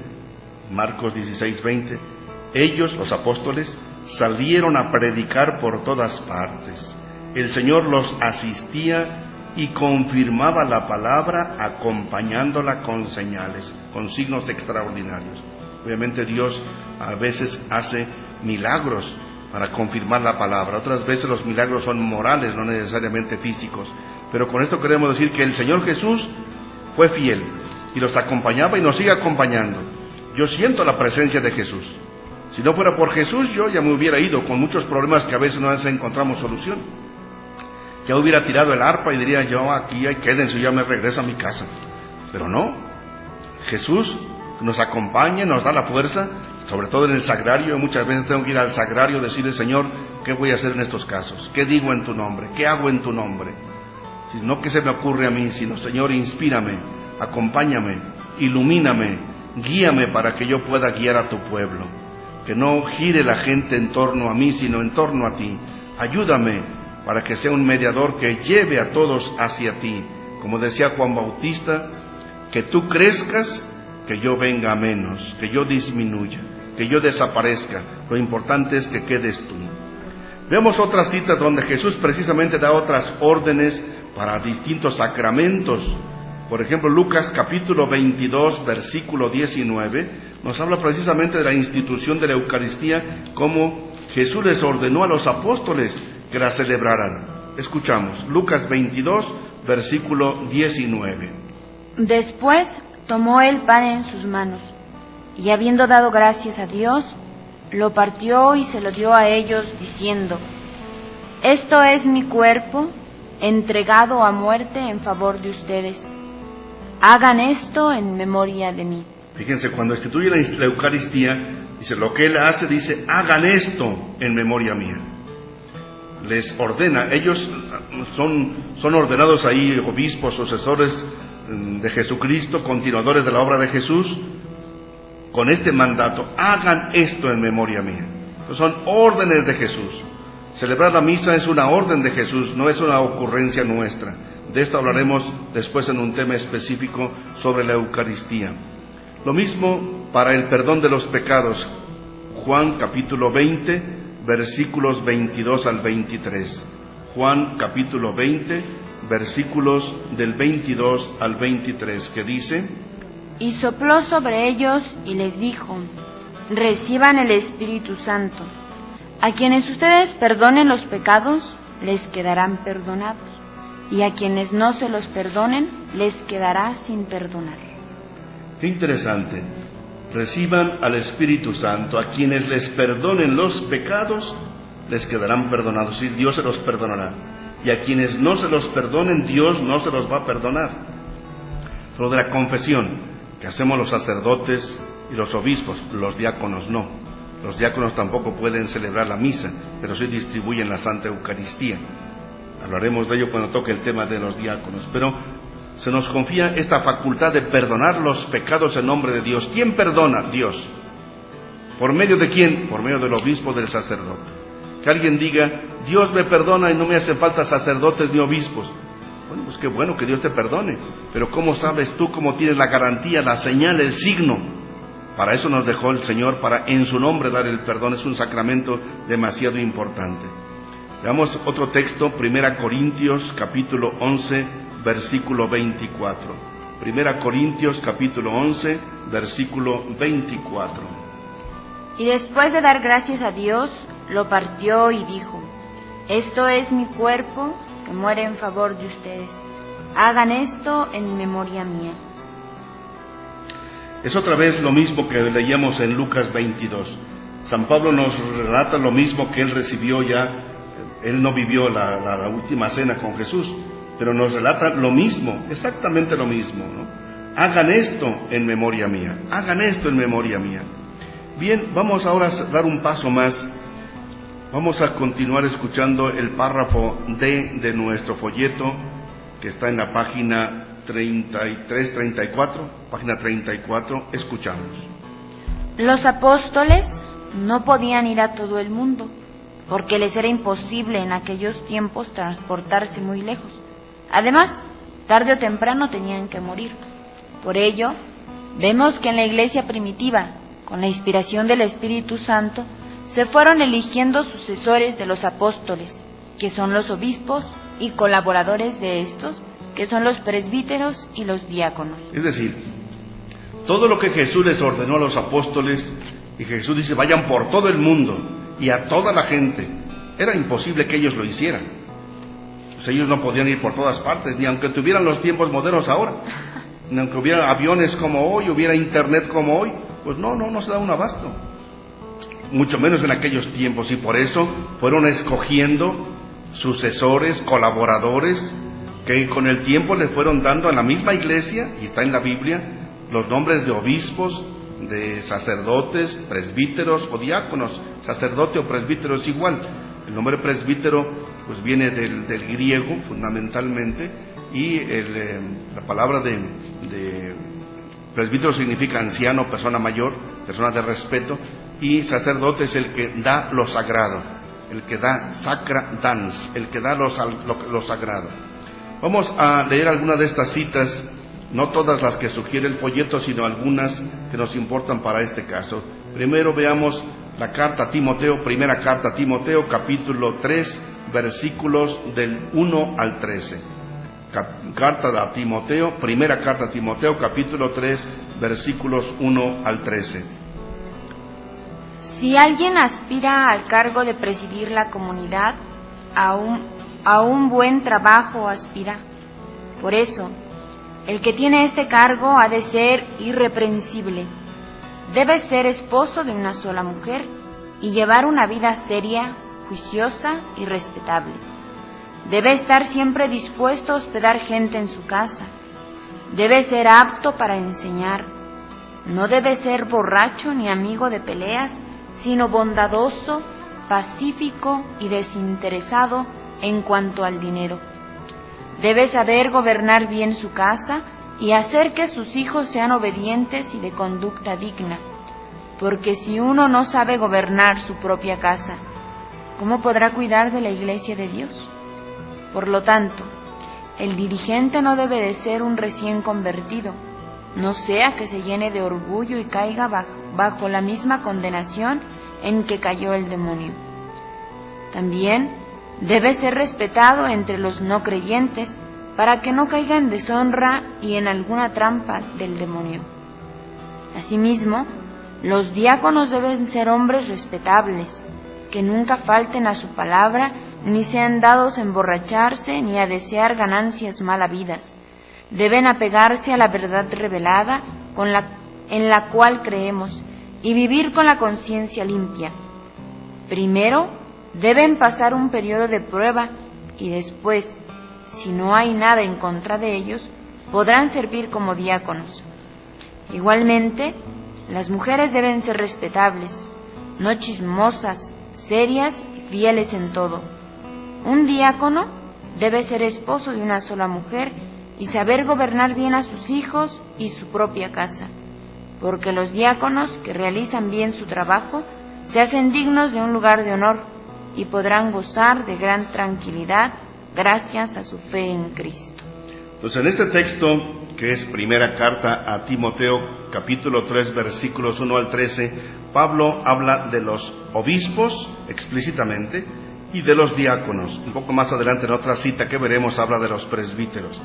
Marcos 16:20, ellos, los apóstoles, salieron a predicar por todas partes. El Señor los asistía y confirmaba la palabra, acompañándola con señales, con signos extraordinarios. Obviamente Dios a veces hace milagros para confirmar la palabra. Otras veces los milagros son morales, no necesariamente físicos. Pero con esto queremos decir que el Señor Jesús fue fiel y los acompañaba y nos sigue acompañando. Yo siento la presencia de Jesús. Si no fuera por Jesús, yo ya me hubiera ido con muchos problemas que a veces no encontramos solución. Ya hubiera tirado el arpa y diría yo, aquí quédense, ya me regreso a mi casa. Pero no, Jesús nos acompaña, nos da la fuerza, sobre todo en el sagrario. Muchas veces tengo que ir al sagrario y decirle, Señor, ¿qué voy a hacer en estos casos? ¿Qué digo en tu nombre? ¿Qué hago en tu nombre? No que se me ocurre a mí, sino, Señor, inspírame, acompáñame, ilumíname, guíame para que yo pueda guiar a tu pueblo. Que no gire la gente en torno a mí, sino en torno a ti. Ayúdame para que sea un mediador que lleve a todos hacia ti. Como decía Juan Bautista, que tú crezcas, que yo venga a menos, que yo disminuya, que yo desaparezca. Lo importante es que quedes tú. Vemos otras citas donde Jesús precisamente da otras órdenes para distintos sacramentos. Por ejemplo, Lucas capítulo 22, versículo 19, nos habla precisamente de la institución de la Eucaristía, como Jesús les ordenó a los apóstoles que la celebraran. Escuchamos, Lucas 22, versículo 19. Después tomó el pan en sus manos, y habiendo dado gracias a Dios, lo partió y se lo dio a ellos, diciendo, esto es mi cuerpo, entregado a muerte en favor de ustedes. Hagan esto en memoria de mí. Fíjense, cuando instituye la Eucaristía, dice, lo que Él hace, dice, hagan esto en memoria mía. Les ordena, ellos son ordenados ahí, obispos, sucesores de Jesucristo, continuadores de la obra de Jesús, con este mandato, hagan esto en memoria mía. Entonces, son órdenes de Jesús. Celebrar la misa es una orden de Jesús, no es una ocurrencia nuestra. De esto hablaremos después en un tema específico sobre la Eucaristía. Lo mismo para el perdón de los pecados. Juan capítulo 20, versículos 22 al 23. Juan capítulo 20, versículos del 22 al 23, que dice: Y sopló sobre ellos y les dijo: reciban el Espíritu Santo. A quienes ustedes perdonen los pecados, les quedarán perdonados, y a quienes no se los perdonen, les quedará sin perdonar. Qué interesante. Reciban al Espíritu Santo. A quienes les perdonen los pecados, les quedarán perdonados, y Dios se los perdonará. Y a quienes no se los perdonen, Dios no se los va a perdonar. Lo de la confesión que hacemos los sacerdotes y los obispos, los diáconos no. Los diáconos tampoco pueden celebrar la misa, pero sí distribuyen la Santa Eucaristía. Hablaremos de ello cuando toque el tema de los diáconos. Pero se nos confía esta facultad de perdonar los pecados en nombre de Dios. ¿Quién perdona? Dios. ¿Por medio de quién? Por medio del obispo, del sacerdote. Que alguien diga, Dios me perdona y no me hacen falta sacerdotes ni obispos. Bueno, pues qué bueno que Dios te perdone, pero ¿cómo sabes tú, cómo tienes la garantía, la señal, el signo? Para eso nos dejó el Señor, para en su nombre dar el perdón. Es un sacramento demasiado importante. Veamos otro texto, 1 Corintios capítulo 11, versículo 24. 1 Corintios capítulo 11, versículo 24. Y después de dar gracias a Dios, lo partió y dijo: esto es mi cuerpo que muere en favor de ustedes. Hagan esto en memoria mía. Es otra vez lo mismo que leíamos en Lucas 22. San Pablo nos relata lo mismo que él recibió ya. Él no vivió la última cena con Jesús, pero nos relata lo mismo, exactamente lo mismo, ¿no? Hagan esto en memoria mía. Hagan esto en memoria mía. Bien, vamos ahora a dar un paso más. Vamos a continuar escuchando el párrafo D de nuestro folleto, que está en la página 34, página 34, escuchamos. Los apóstoles no podían ir a todo el mundo, porque les era imposible en aquellos tiempos transportarse muy lejos. Además, tarde o temprano tenían que morir. Por ello, vemos que en la iglesia primitiva, con la inspiración del Espíritu Santo, se fueron eligiendo sucesores de los apóstoles, que son los obispos, y colaboradores de estos, que son los presbíteros y los diáconos. Es decir, todo lo que Jesús les ordenó a los apóstoles, y Jesús dice, vayan por todo el mundo y a toda la gente, era imposible que ellos lo hicieran. Pues ellos no podían ir por todas partes, ni aunque tuvieran los tiempos modernos ahora, ni aunque hubiera aviones como hoy, hubiera internet como hoy, pues no se da un abasto. Mucho menos en aquellos tiempos, y por eso fueron escogiendo sucesores, colaboradores, que con el tiempo le fueron dando a la misma iglesia, y está en la Biblia, los nombres de obispos, de sacerdotes, presbíteros o diáconos. Sacerdote o presbítero es igual. El nombre presbítero pues viene del griego fundamentalmente, y la palabra de presbítero significa anciano, persona mayor, persona de respeto, y sacerdote es el que da lo sagrado, el que da sacra dans, el que da lo sagrado. Vamos a leer algunas de estas citas, no todas las que sugiere el folleto, sino algunas que nos importan para este caso. Primero veamos la carta a Timoteo, primera carta a Timoteo, capítulo 3, versículos del 1 al 13. Carta a Timoteo, primera carta a Timoteo, capítulo 3, versículos 1 al 13. Si alguien aspira al cargo de presidir la comunidad, a un buen trabajo aspira. Por eso, el que tiene este cargo ha de ser irreprensible. Debe ser esposo de una sola mujer y llevar una vida seria, juiciosa y respetable. Debe estar siempre dispuesto a hospedar gente en su casa. Debe ser apto para enseñar. No debe ser borracho ni amigo de peleas, sino bondadoso, pacífico y desinteresado en cuanto al dinero. Debe saber gobernar bien su casa y hacer que sus hijos sean obedientes y de conducta digna, porque si uno no sabe gobernar su propia casa, ¿cómo podrá cuidar de la iglesia de Dios? Por lo tanto, el dirigente no debe de ser un recién convertido, no sea que se llene de orgullo y caiga bajo la misma condenación en que cayó el demonio. También debe ser respetado entre los no creyentes, para que no caiga en deshonra y en alguna trampa del demonio. Asimismo, los diáconos deben ser hombres respetables, que nunca falten a su palabra, ni sean dados a emborracharse, ni a desear ganancias mal habidas. Deben apegarse a la verdad revelada en la cual creemos, y vivir con la conciencia limpia. Primero, deben pasar un periodo de prueba, y después, si no hay nada en contra de ellos, podrán servir como diáconos. Igualmente, las mujeres deben ser respetables, no chismosas, serias y fieles en todo. Un diácono debe ser esposo de una sola mujer y saber gobernar bien a sus hijos y su propia casa, porque los diáconos que realizan bien su trabajo se hacen dignos de un lugar de honor y podrán gozar de gran tranquilidad gracias a su fe en Cristo. Entonces, en este texto, que es primera carta a Timoteo, capítulo 3, versículos 1 al 13, Pablo habla de los obispos explícitamente y de los diáconos. Un poco más adelante, en otra cita que veremos, habla de los presbíteros.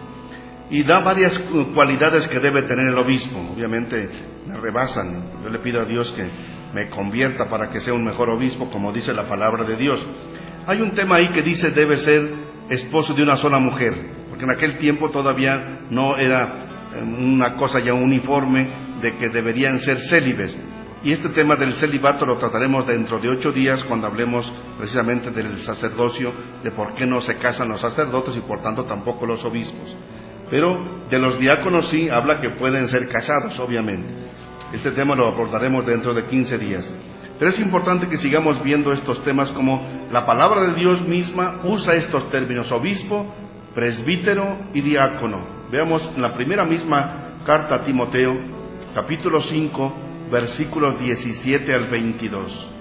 Y da varias cualidades que debe tener el obispo. Obviamente me rebasan. Yo le pido a Dios que me convierta para que sea un mejor obispo, como dice la palabra de Dios. Hay un tema ahí que dice debe ser esposo de una sola mujer, porque en aquel tiempo todavía no era una cosa ya uniforme de que deberían ser célibes. Y este tema del celibato lo trataremos dentro de 8 días cuando hablemos precisamente del sacerdocio, de por qué no se casan los sacerdotes y por tanto tampoco los obispos. Pero de los diáconos sí habla que pueden ser casados, obviamente. Este tema lo abordaremos dentro de 15 días. Pero es importante que sigamos viendo estos temas como la palabra de Dios misma usa estos términos: obispo, presbítero y diácono. Veamos en la primera misma carta a Timoteo, capítulo 5, versículos 17 al 22.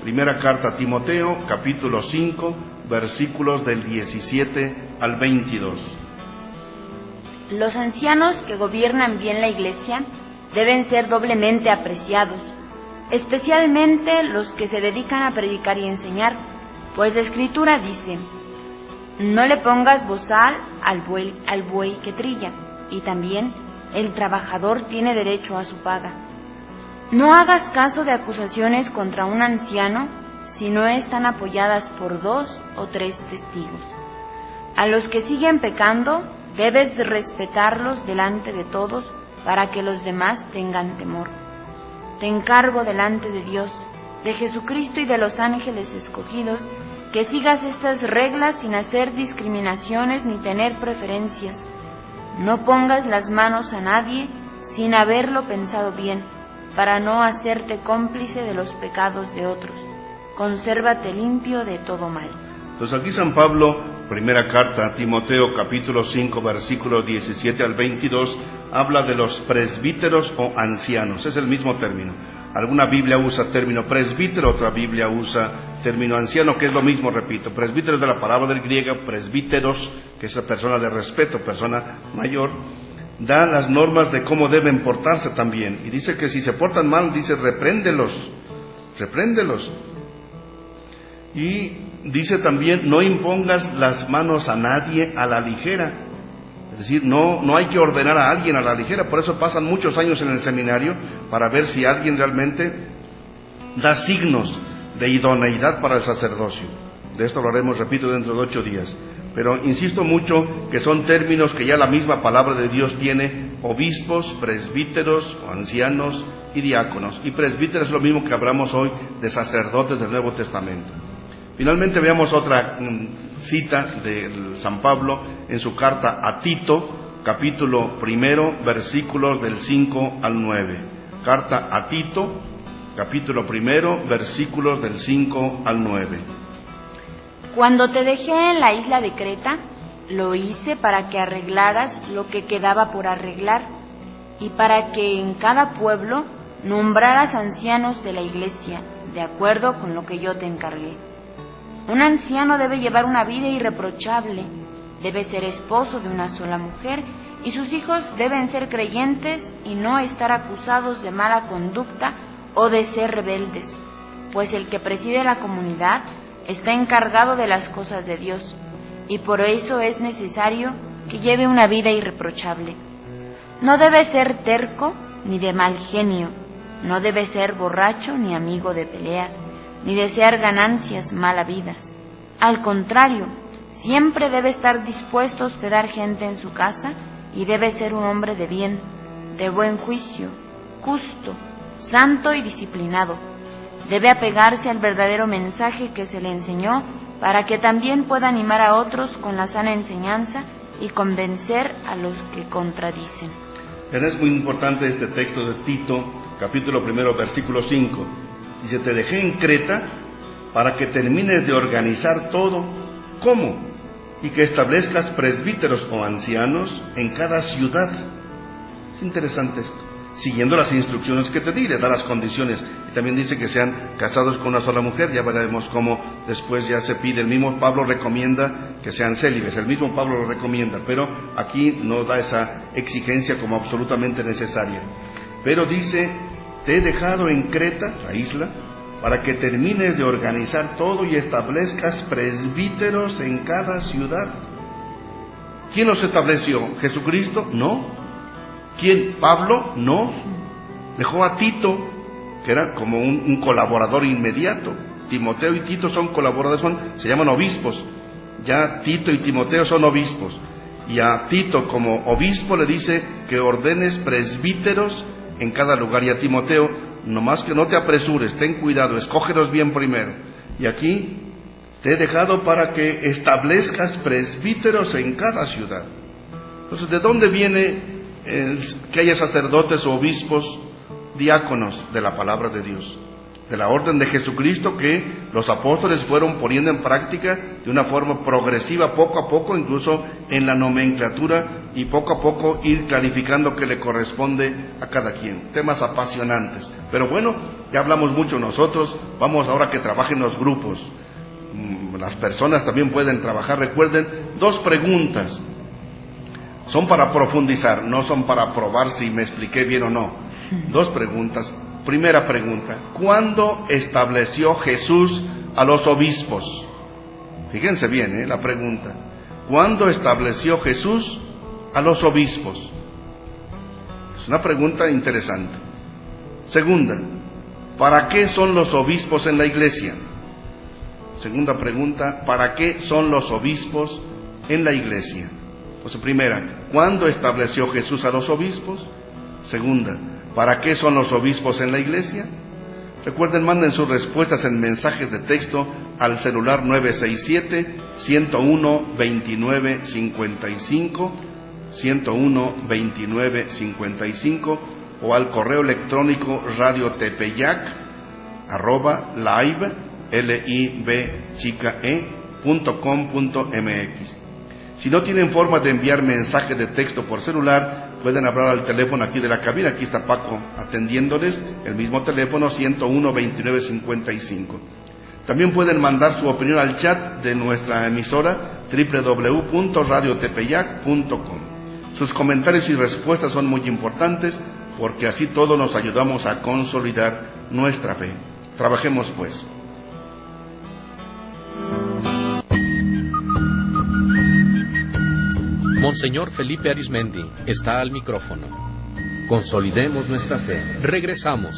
Primera carta a Timoteo, capítulo 5, versículos del 17 al 22. Los ancianos que gobiernan bien la Iglesia deben ser doblemente apreciados, especialmente los que se dedican a predicar y enseñar, pues la Escritura dice: no le pongas bozal al buey que trilla, y también el trabajador tiene derecho a su paga. No hagas caso de acusaciones contra un anciano si no están apoyadas por 2 o 3 testigos. A los que siguen pecando debes de respetarlos delante de todos para que los demás tengan temor. Te encargo delante de Dios, de Jesucristo y de los ángeles escogidos, que sigas estas reglas sin hacer discriminaciones ni tener preferencias. No pongas las manos a nadie sin haberlo pensado bien, para no hacerte cómplice de los pecados de otros. Consérvate limpio de todo mal. Entonces aquí San Pablo, primera carta a Timoteo, capítulo 5, versículos 17 al 22, habla de los presbíteros o ancianos. Es el mismo término. Alguna Biblia usa término presbítero, otra Biblia usa término anciano, que es lo mismo, repito. Presbítero es de la palabra del griego, presbíteros, que es persona de respeto, persona mayor. Da las normas de cómo deben portarse también. Y dice que si se portan mal, dice repréndelos. Y dice también, no impongas las manos a nadie a la ligera. Es decir, no hay que ordenar a alguien a la ligera. Por eso pasan muchos años en el seminario para ver si alguien realmente da signos de idoneidad para el sacerdocio. De esto lo haremos, repito, dentro de 8 días. Pero insisto mucho que son términos que ya la misma palabra de Dios tiene: obispos, presbíteros, ancianos y diáconos. Y presbíteros es lo mismo que hablamos hoy de sacerdotes del Nuevo Testamento. Finalmente veamos otra cita de San Pablo en su carta a Tito, capítulo 1, versículos del 5 al 9. Carta a Tito, capítulo 1, versículos del 5 al 9. Cuando te dejé en la isla de Creta, lo hice para que arreglaras lo que quedaba por arreglar, y para que en cada pueblo nombraras ancianos de la iglesia, de acuerdo con lo que yo te encargué. Un anciano debe llevar una vida irreprochable, debe ser esposo de una sola mujer, y sus hijos deben ser creyentes y no estar acusados de mala conducta o de ser rebeldes, pues el que preside la comunidad está encargado de las cosas de Dios, y por eso es necesario que lleve una vida irreprochable. No debe ser terco ni de mal genio, no debe ser borracho ni amigo de peleas, ni desear ganancias mal habidas. Al contrario, siempre debe estar dispuesto a hospedar gente en su casa y debe ser un hombre de bien, de buen juicio, justo, santo y disciplinado. Debe apegarse al verdadero mensaje que se le enseñó para que también pueda animar a otros con la sana enseñanza y convencer a los que contradicen. Es muy importante este texto de Tito, capítulo 1, versículo 5. Dice: te dejé en Creta para que termines de organizar todo. ¿Cómo? Y que establezcas presbíteros o ancianos en cada ciudad. Es interesante esto. siguiendo las instrucciones que te di, le da las condiciones. Y también dice que sean casados con una sola mujer. Ya veremos cómo después ya se pide. El mismo Pablo recomienda que sean célibes, el mismo Pablo lo recomienda, pero aquí no da esa exigencia como absolutamente necesaria. Pero dice, te he dejado en Creta, la isla, para que termines de organizar todo y establezcas presbíteros en cada ciudad. ¿Quién los estableció? ¿Jesucristo? No. ¿Quién? ¿Pablo? No. Dejó a Tito, que era como un colaborador inmediato. Timoteo y Tito son colaboradores, se llaman obispos. Ya Tito y Timoteo son obispos. Y a Tito como obispo le dice que ordenes presbíteros en cada lugar. Y a Timoteo, nomás que no te apresures, ten cuidado, escógelos bien primero. Y aquí, te he dejado para que establezcas presbíteros en cada ciudad. Entonces, ¿de dónde viene que haya sacerdotes o obispos, diáconos de la palabra de Dios? De la orden de Jesucristo, que los apóstoles fueron poniendo en práctica de una forma progresiva, poco a poco, incluso en la nomenclatura, y poco a poco ir clarificando qué le corresponde a cada quien. Temas apasionantes. Pero bueno, ya hablamos mucho nosotros, vamos ahora que trabajen los grupos. Las personas también pueden trabajar. Recuerden, 2 preguntas. Son para profundizar, no son para probar si me expliqué bien o no. 2 preguntas. Primera pregunta, ¿cuándo estableció Jesús a los obispos? Fíjense bien, la pregunta. ¿Cuándo estableció Jesús a los obispos? Es una pregunta interesante. Segunda, ¿para qué son los obispos en la iglesia? Segunda pregunta, ¿para qué son los obispos en la iglesia? Entonces, primera, ¿cuándo estableció Jesús a los obispos? Segunda, ¿para qué son los obispos en la iglesia? Recuerden, manden sus respuestas en mensajes de texto al celular 967-101-2955, 101-2955, o al correo electrónico radiotepeyac@live.com.mx. Si no tienen forma de enviar mensajes de texto por celular, pueden hablar al teléfono aquí de la cabina. Aquí está Paco atendiéndoles, el mismo teléfono, 101-2955. También pueden mandar su opinión al chat de nuestra emisora, www.radiotepeyac.com. Sus comentarios y respuestas son muy importantes, porque así todos nos ayudamos a consolidar nuestra fe. Trabajemos pues. Monseñor Felipe Arizmendi está al micrófono. Consolidemos nuestra fe. Regresamos.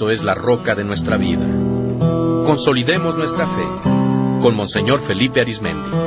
Cristo es la roca de nuestra vida. Consolidemos nuestra fe con Monseñor Felipe Arizmendi.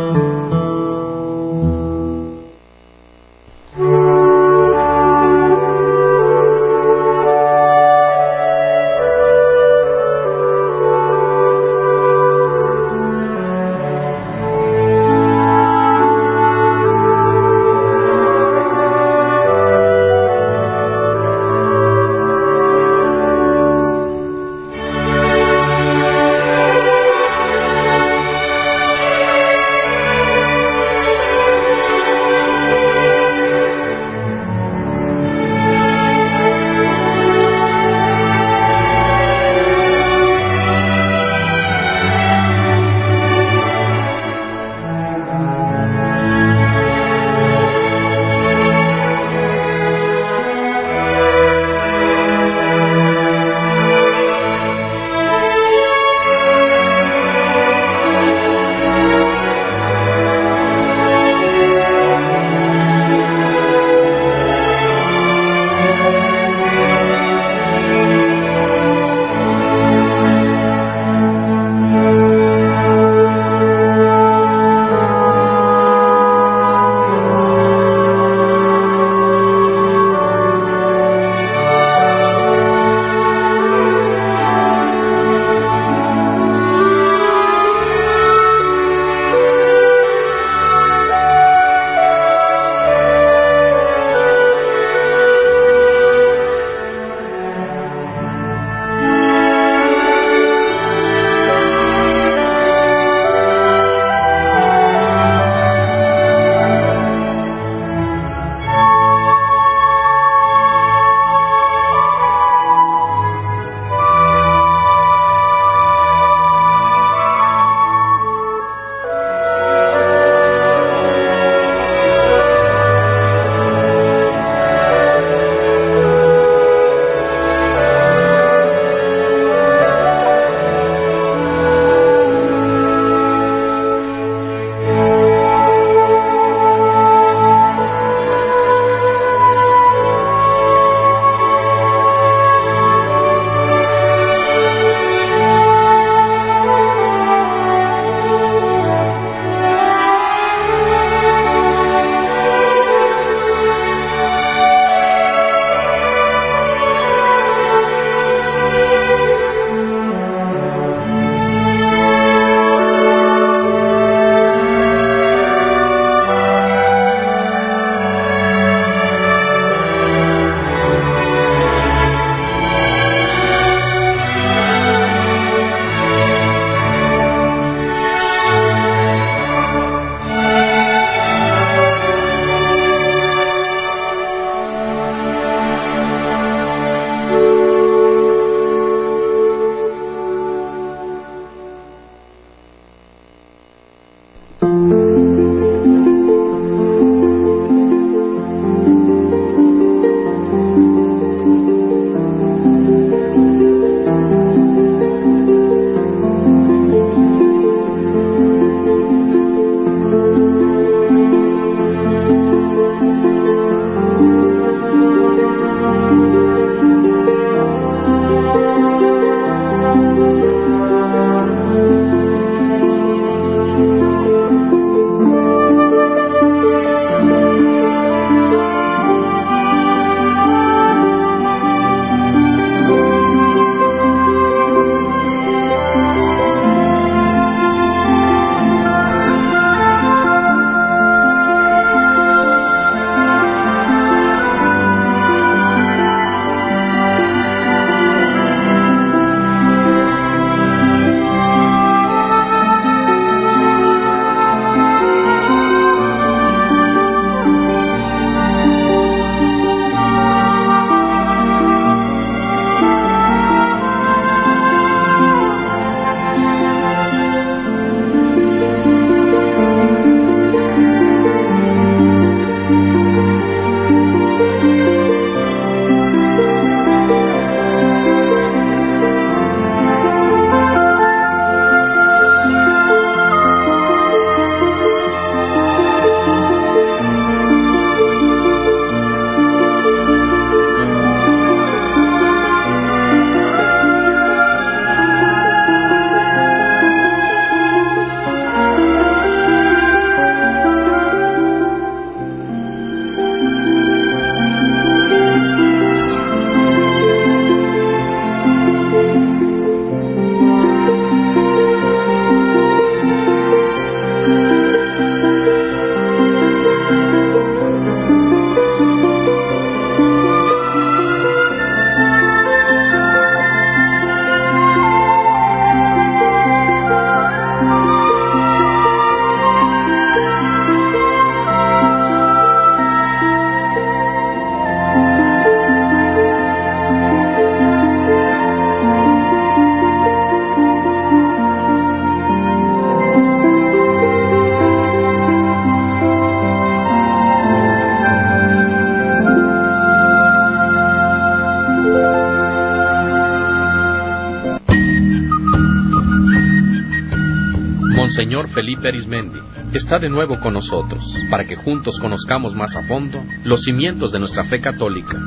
Monseñor Felipe Arizmendi está de nuevo con nosotros para que juntos conozcamos más a fondo los cimientos de nuestra fe católica.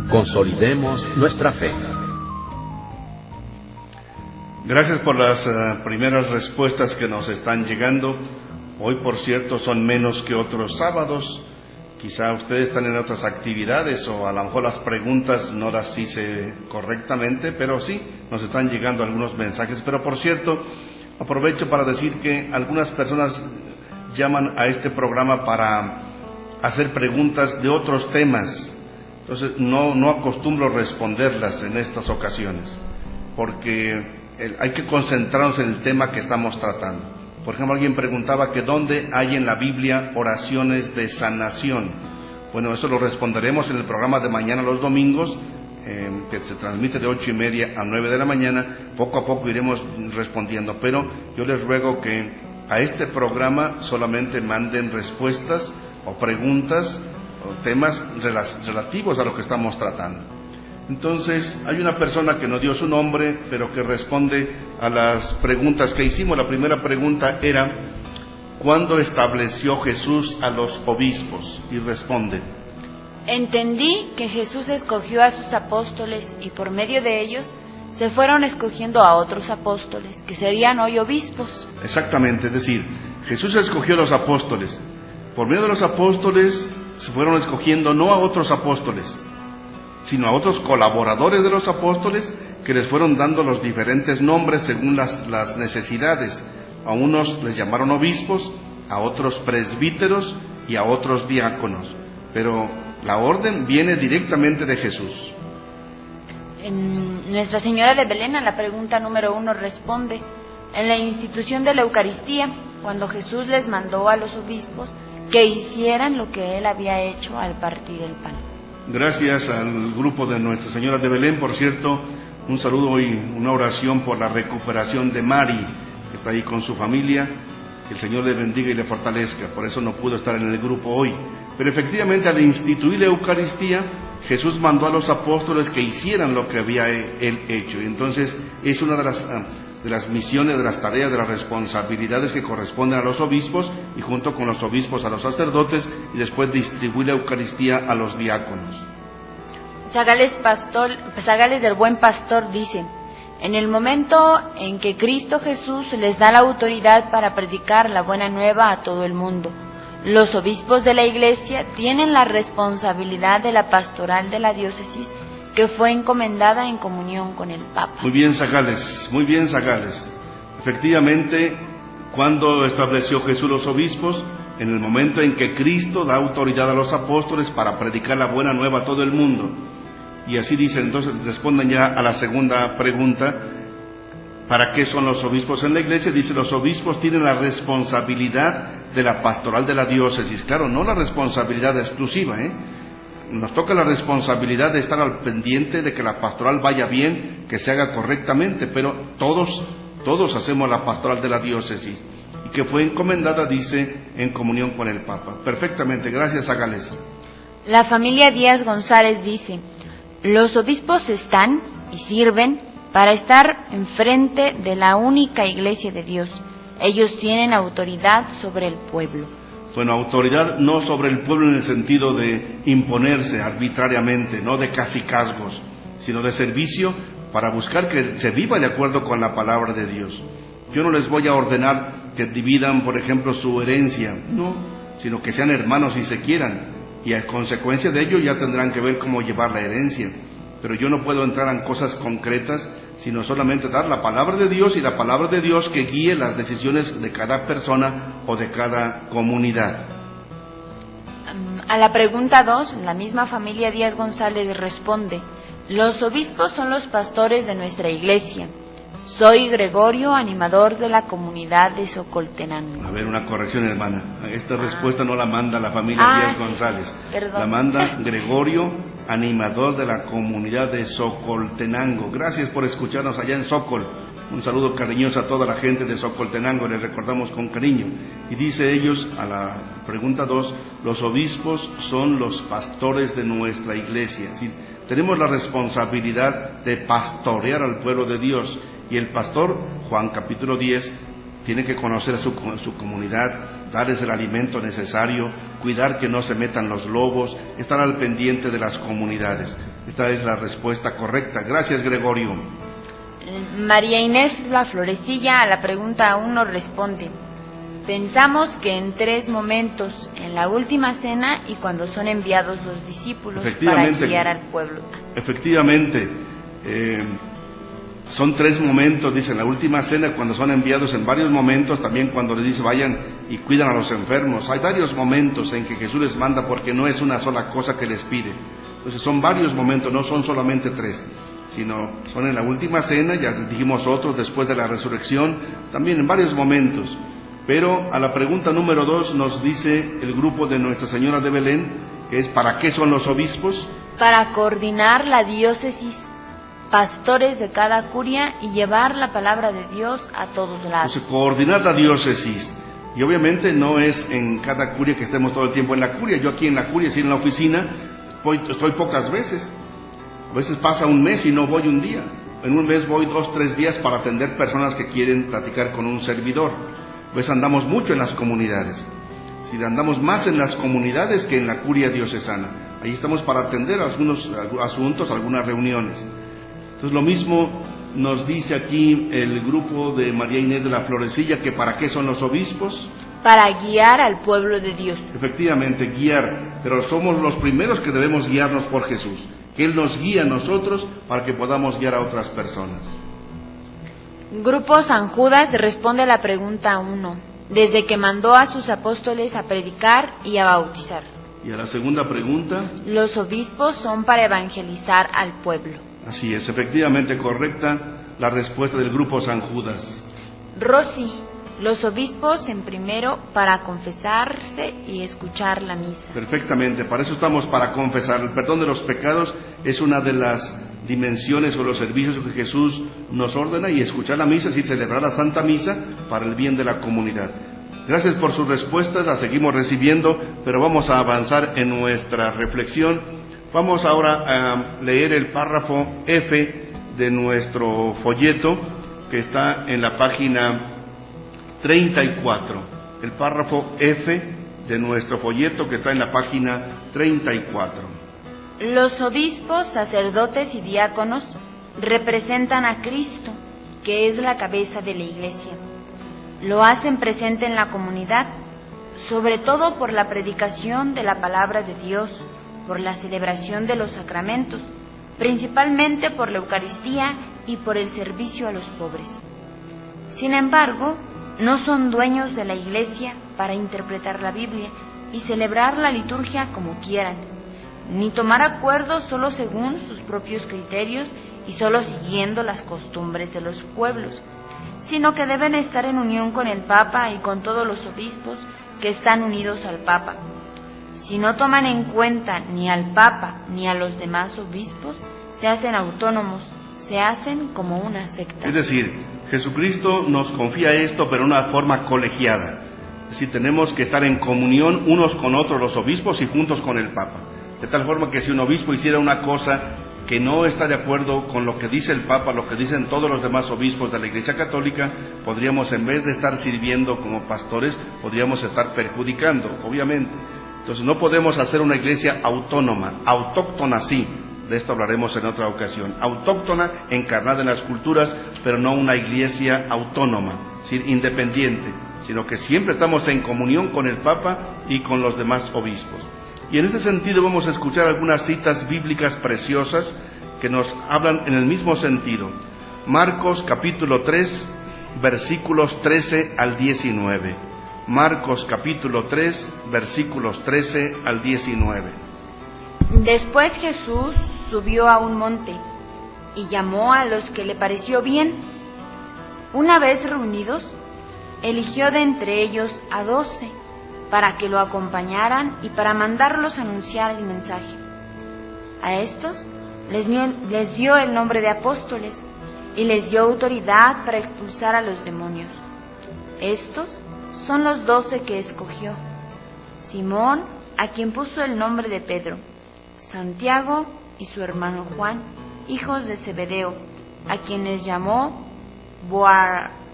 Consolidemos nuestra fe. Gracias por las primeras respuestas que nos están llegando. Hoy, por cierto, son menos que otros sábados. Quizá ustedes están en otras actividades o a lo mejor las preguntas no las hice correctamente, pero sí, nos están llegando algunos mensajes. Pero, por cierto, aprovecho para decir que algunas personas llaman a este programa para hacer preguntas de otros temas. Entonces, no acostumbro responderlas en estas ocasiones, porque hay que concentrarnos en el tema que estamos tratando. Por ejemplo, alguien preguntaba que dónde hay en la Biblia oraciones de sanación. Bueno, eso lo responderemos en el programa de mañana los domingos, que se transmite de 8:30 a 9 de la mañana. Poco a poco iremos respondiendo, pero yo les ruego que a este programa solamente manden respuestas o preguntas o temas relativos a lo que estamos tratando. Entonces, hay una persona que nos dio su nombre, pero que responde a las preguntas que hicimos. La primera pregunta era, ¿cuándo estableció Jesús a los obispos? Y responde: entendí que Jesús escogió a sus apóstoles y por medio de ellos se fueron escogiendo a otros apóstoles, que serían hoy obispos. Exactamente, es decir, Jesús escogió a los apóstoles. Por medio de los apóstoles se fueron escogiendo no a otros apóstoles, sino a otros colaboradores de los apóstoles que les fueron dando los diferentes nombres según las necesidades. A unos les llamaron obispos, a otros presbíteros y a otros diáconos. Pero la orden viene directamente de Jesús. Nuestra Señora de Belén, a la pregunta número 1, responde: en la institución de la Eucaristía, cuando Jesús les mandó a los obispos que hicieran lo que Él había hecho al partir el pan. Gracias al grupo de Nuestra Señora de Belén. Por cierto, un saludo y una oración por la recuperación de Mari, que está ahí con su familia. Que el Señor le bendiga y le fortalezca. Por eso no pudo estar en el grupo hoy. Pero efectivamente, al instituir la Eucaristía, Jesús mandó a los apóstoles que hicieran lo que había Él hecho. Y entonces es una de las misiones, de las tareas, de las responsabilidades que corresponden a los obispos, y junto con los obispos a los sacerdotes, y después distribuir la Eucaristía a los diáconos. Zagales del Buen Pastor dice: en el momento en que Cristo Jesús les da la autoridad para predicar la buena nueva a todo el mundo, los obispos de la Iglesia tienen la responsabilidad de la pastoral de la diócesis, que fue encomendada en comunión con el Papa. Muy bien, Zagales, muy bien, Zagales. Efectivamente, cuando estableció Jesús los obispos, en el momento en que Cristo da autoridad a los apóstoles para predicar la buena nueva a todo el mundo. Y así dice, entonces respondan ya a la segunda pregunta: ¿para qué son los obispos en la Iglesia? Dice, los obispos tienen la responsabilidad de la pastoral de la diócesis. Claro, no la responsabilidad exclusiva, Nos toca la responsabilidad de estar al pendiente de que la pastoral vaya bien, que se haga correctamente, pero todos hacemos la pastoral de la diócesis, y que fue encomendada, dice, en comunión con el Papa. Perfectamente, gracias, Zagales. La familia Díaz González dice: los obispos están y sirven para estar enfrente de la única Iglesia de Dios. Ellos tienen autoridad sobre el pueblo. Bueno, autoridad no sobre el pueblo en el sentido de imponerse arbitrariamente, no de cacicazgos, sino de servicio para buscar que se viva de acuerdo con la palabra de Dios. Yo no les voy a ordenar que dividan, por ejemplo, su herencia, no, sino que sean hermanos y se quieran, y a consecuencia de ello ya tendrán que ver cómo llevar la herencia. Pero yo no puedo entrar en cosas concretas, sino solamente dar la palabra de Dios, y la palabra de Dios que guíe las decisiones de cada persona o de cada comunidad. A la pregunta 2, la misma familia Díaz González responde: los obispos son los pastores de nuestra Iglesia. Soy Gregorio, animador de la comunidad de Socoltenango. A ver, una corrección, hermana. Esta respuesta no la manda la familia Díaz González. Perdón. La manda Gregorio, animador de la comunidad de Socoltenango. Gracias por escucharnos allá en Socol. Un saludo cariñoso a toda la gente de Socoltenango, les recordamos con cariño. Y dice ellos, a la pregunta 2, los obispos son los pastores de nuestra Iglesia. ¿Sí? Tenemos la responsabilidad de pastorear al pueblo de Dios. Y el pastor, Juan capítulo 10, tiene que conocer a su comunidad, darles el alimento necesario, cuidar que no se metan los lobos, estar al pendiente de las comunidades. Esta es la respuesta correcta. Gracias, Gregorio. María Inés La Florecilla a la pregunta 1 responde: pensamos que en 3 momentos, en la última cena y cuando son enviados los discípulos para guiar al pueblo. Efectivamente, son 3 momentos, dice, en la última cena, cuando son enviados, en varios momentos, también cuando les dice vayan y cuidan a los enfermos. Hay varios momentos en que Jesús les manda, porque no es una sola cosa que les pide. Entonces son varios momentos, no son solamente 3, sino son en la última cena, ya dijimos otros, después de la resurrección, también en varios momentos. Pero a la pregunta número 2 nos dice el grupo de Nuestra Señora de Belén, que es ¿para qué son los obispos? Para coordinar la diócesis, pastores de cada curia y llevar la palabra de Dios a todos lados. Entonces, coordinar la diócesis. Y obviamente no es en cada curia que estemos todo el tiempo en la curia. Yo aquí en la curia, si en la oficina, estoy pocas veces. A veces pasa un mes y no voy un día. En un mes voy 2, 3 días para atender personas que quieren platicar con un servidor. Pues andamos mucho en las comunidades. Si andamos más en las comunidades que en la curia diocesana. Ahí estamos para atender algunos asuntos, algunas reuniones. Entonces lo mismo nos dice aquí el grupo de María Inés de la Florecilla, que ¿para qué son los obispos? Para guiar al pueblo de Dios. Efectivamente, guiar, pero somos los primeros que debemos guiarnos por Jesús, que Él nos guía a nosotros para que podamos guiar a otras personas. Grupo San Judas responde a la pregunta 1, desde que mandó a sus apóstoles a predicar y a bautizar. Y a la segunda pregunta. Los obispos son para evangelizar al pueblo. Así es, efectivamente correcta la respuesta del grupo San Judas. Rosy, los obispos en primero para confesarse y escuchar la misa. Perfectamente, para eso estamos, para confesar. El perdón de los pecados es una de las dimensiones o los servicios que Jesús nos ordena, y escuchar la misa, es decir, celebrar la Santa Misa para el bien de la comunidad. Gracias por sus respuestas, las seguimos recibiendo, pero vamos a avanzar en nuestra reflexión. Vamos ahora a leer el párrafo F de nuestro folleto, que está en la página 34. El párrafo F de nuestro folleto, que está en la página 34. Los obispos, sacerdotes y diáconos representan a Cristo, que es la cabeza de la Iglesia. Lo hacen presente en la comunidad, sobre todo por la predicación de la palabra de Dios, por la celebración de los sacramentos, principalmente por la Eucaristía y por el servicio a los pobres. Sin embargo, no son dueños de la Iglesia para interpretar la Biblia y celebrar la liturgia como quieran, ni tomar acuerdos solo según sus propios criterios y solo siguiendo las costumbres de los pueblos, sino que deben estar en unión con el Papa y con todos los obispos que están unidos al Papa. Si no toman en cuenta ni al Papa ni a los demás obispos, se hacen autónomos, se hacen como una secta. Es decir, Jesucristo nos confía esto, pero de una forma colegiada. Es decir, tenemos que estar en comunión unos con otros los obispos y juntos con el Papa. De tal forma que si un obispo hiciera una cosa que no está de acuerdo con lo que dice el Papa, lo que dicen todos los demás obispos de la Iglesia Católica, podríamos, en vez de estar sirviendo como pastores, podríamos estar perjudicando, obviamente. Entonces no podemos hacer una iglesia autónoma, autóctona sí, de esto hablaremos en otra ocasión, autóctona, encarnada en las culturas, pero no una iglesia autónoma, es decir, independiente, sino que siempre estamos en comunión con el Papa y con los demás obispos. Y en este sentido vamos a escuchar algunas citas bíblicas preciosas que nos hablan en el mismo sentido. Marcos capítulo 3, versículos 13 al 19. Marcos capítulo 3, versículos 13 al 19. Después Jesús subió a un monte y llamó a los que le pareció bien. Una vez reunidos, eligió de entre ellos a 12 para que lo acompañaran y para mandarlos a anunciar el mensaje. A estos les dio el nombre de apóstoles y les dio autoridad para expulsar a los demonios. Estos son los 12 que escogió: Simón, a quien puso el nombre de Pedro; Santiago y su hermano Juan, hijos de Zebedeo, a quienes llamó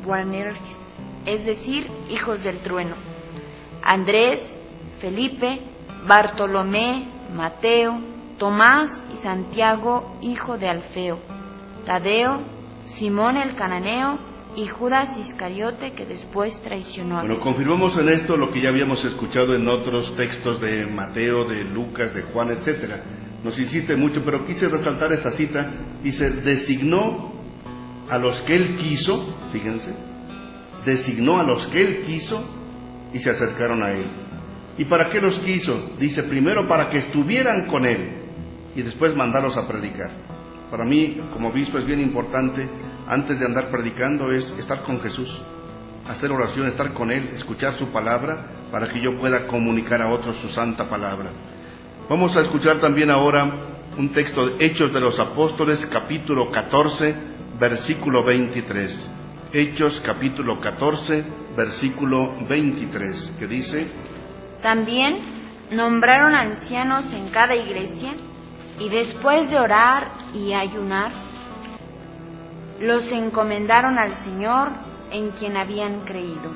Boanerges; es decir, hijos del trueno: Andrés, Felipe, Bartolomé, Mateo, Tomás y Santiago, hijo de Alfeo, Tadeo, Simón el cananeo y Judas Iscariote, que después traicionó a Jesús. Confirmamos en esto lo que ya habíamos escuchado en otros textos de Mateo, de Lucas, de Juan, etcétera. Nos insiste mucho, pero quise resaltar esta cita. Dice, designó a los que él quiso, fíjense, designó a los que él quiso y se acercaron a él. ¿Y para qué los quiso? Dice, primero para que estuvieran con él y después mandarlos a predicar. Para mí, como obispo, es bien importante, antes de andar predicando, es estar con Jesús, hacer oración, estar con él, escuchar su palabra, para que yo pueda comunicar a otros su santa palabra. Vamos a escuchar también ahora un texto de Hechos de los Apóstoles, capítulo 14, versículo 23. Hechos, capítulo 14, versículo 23, que dice: También nombraron ancianos en cada iglesia, y después de orar y ayunar, los encomendaron al Señor en quien habían creído.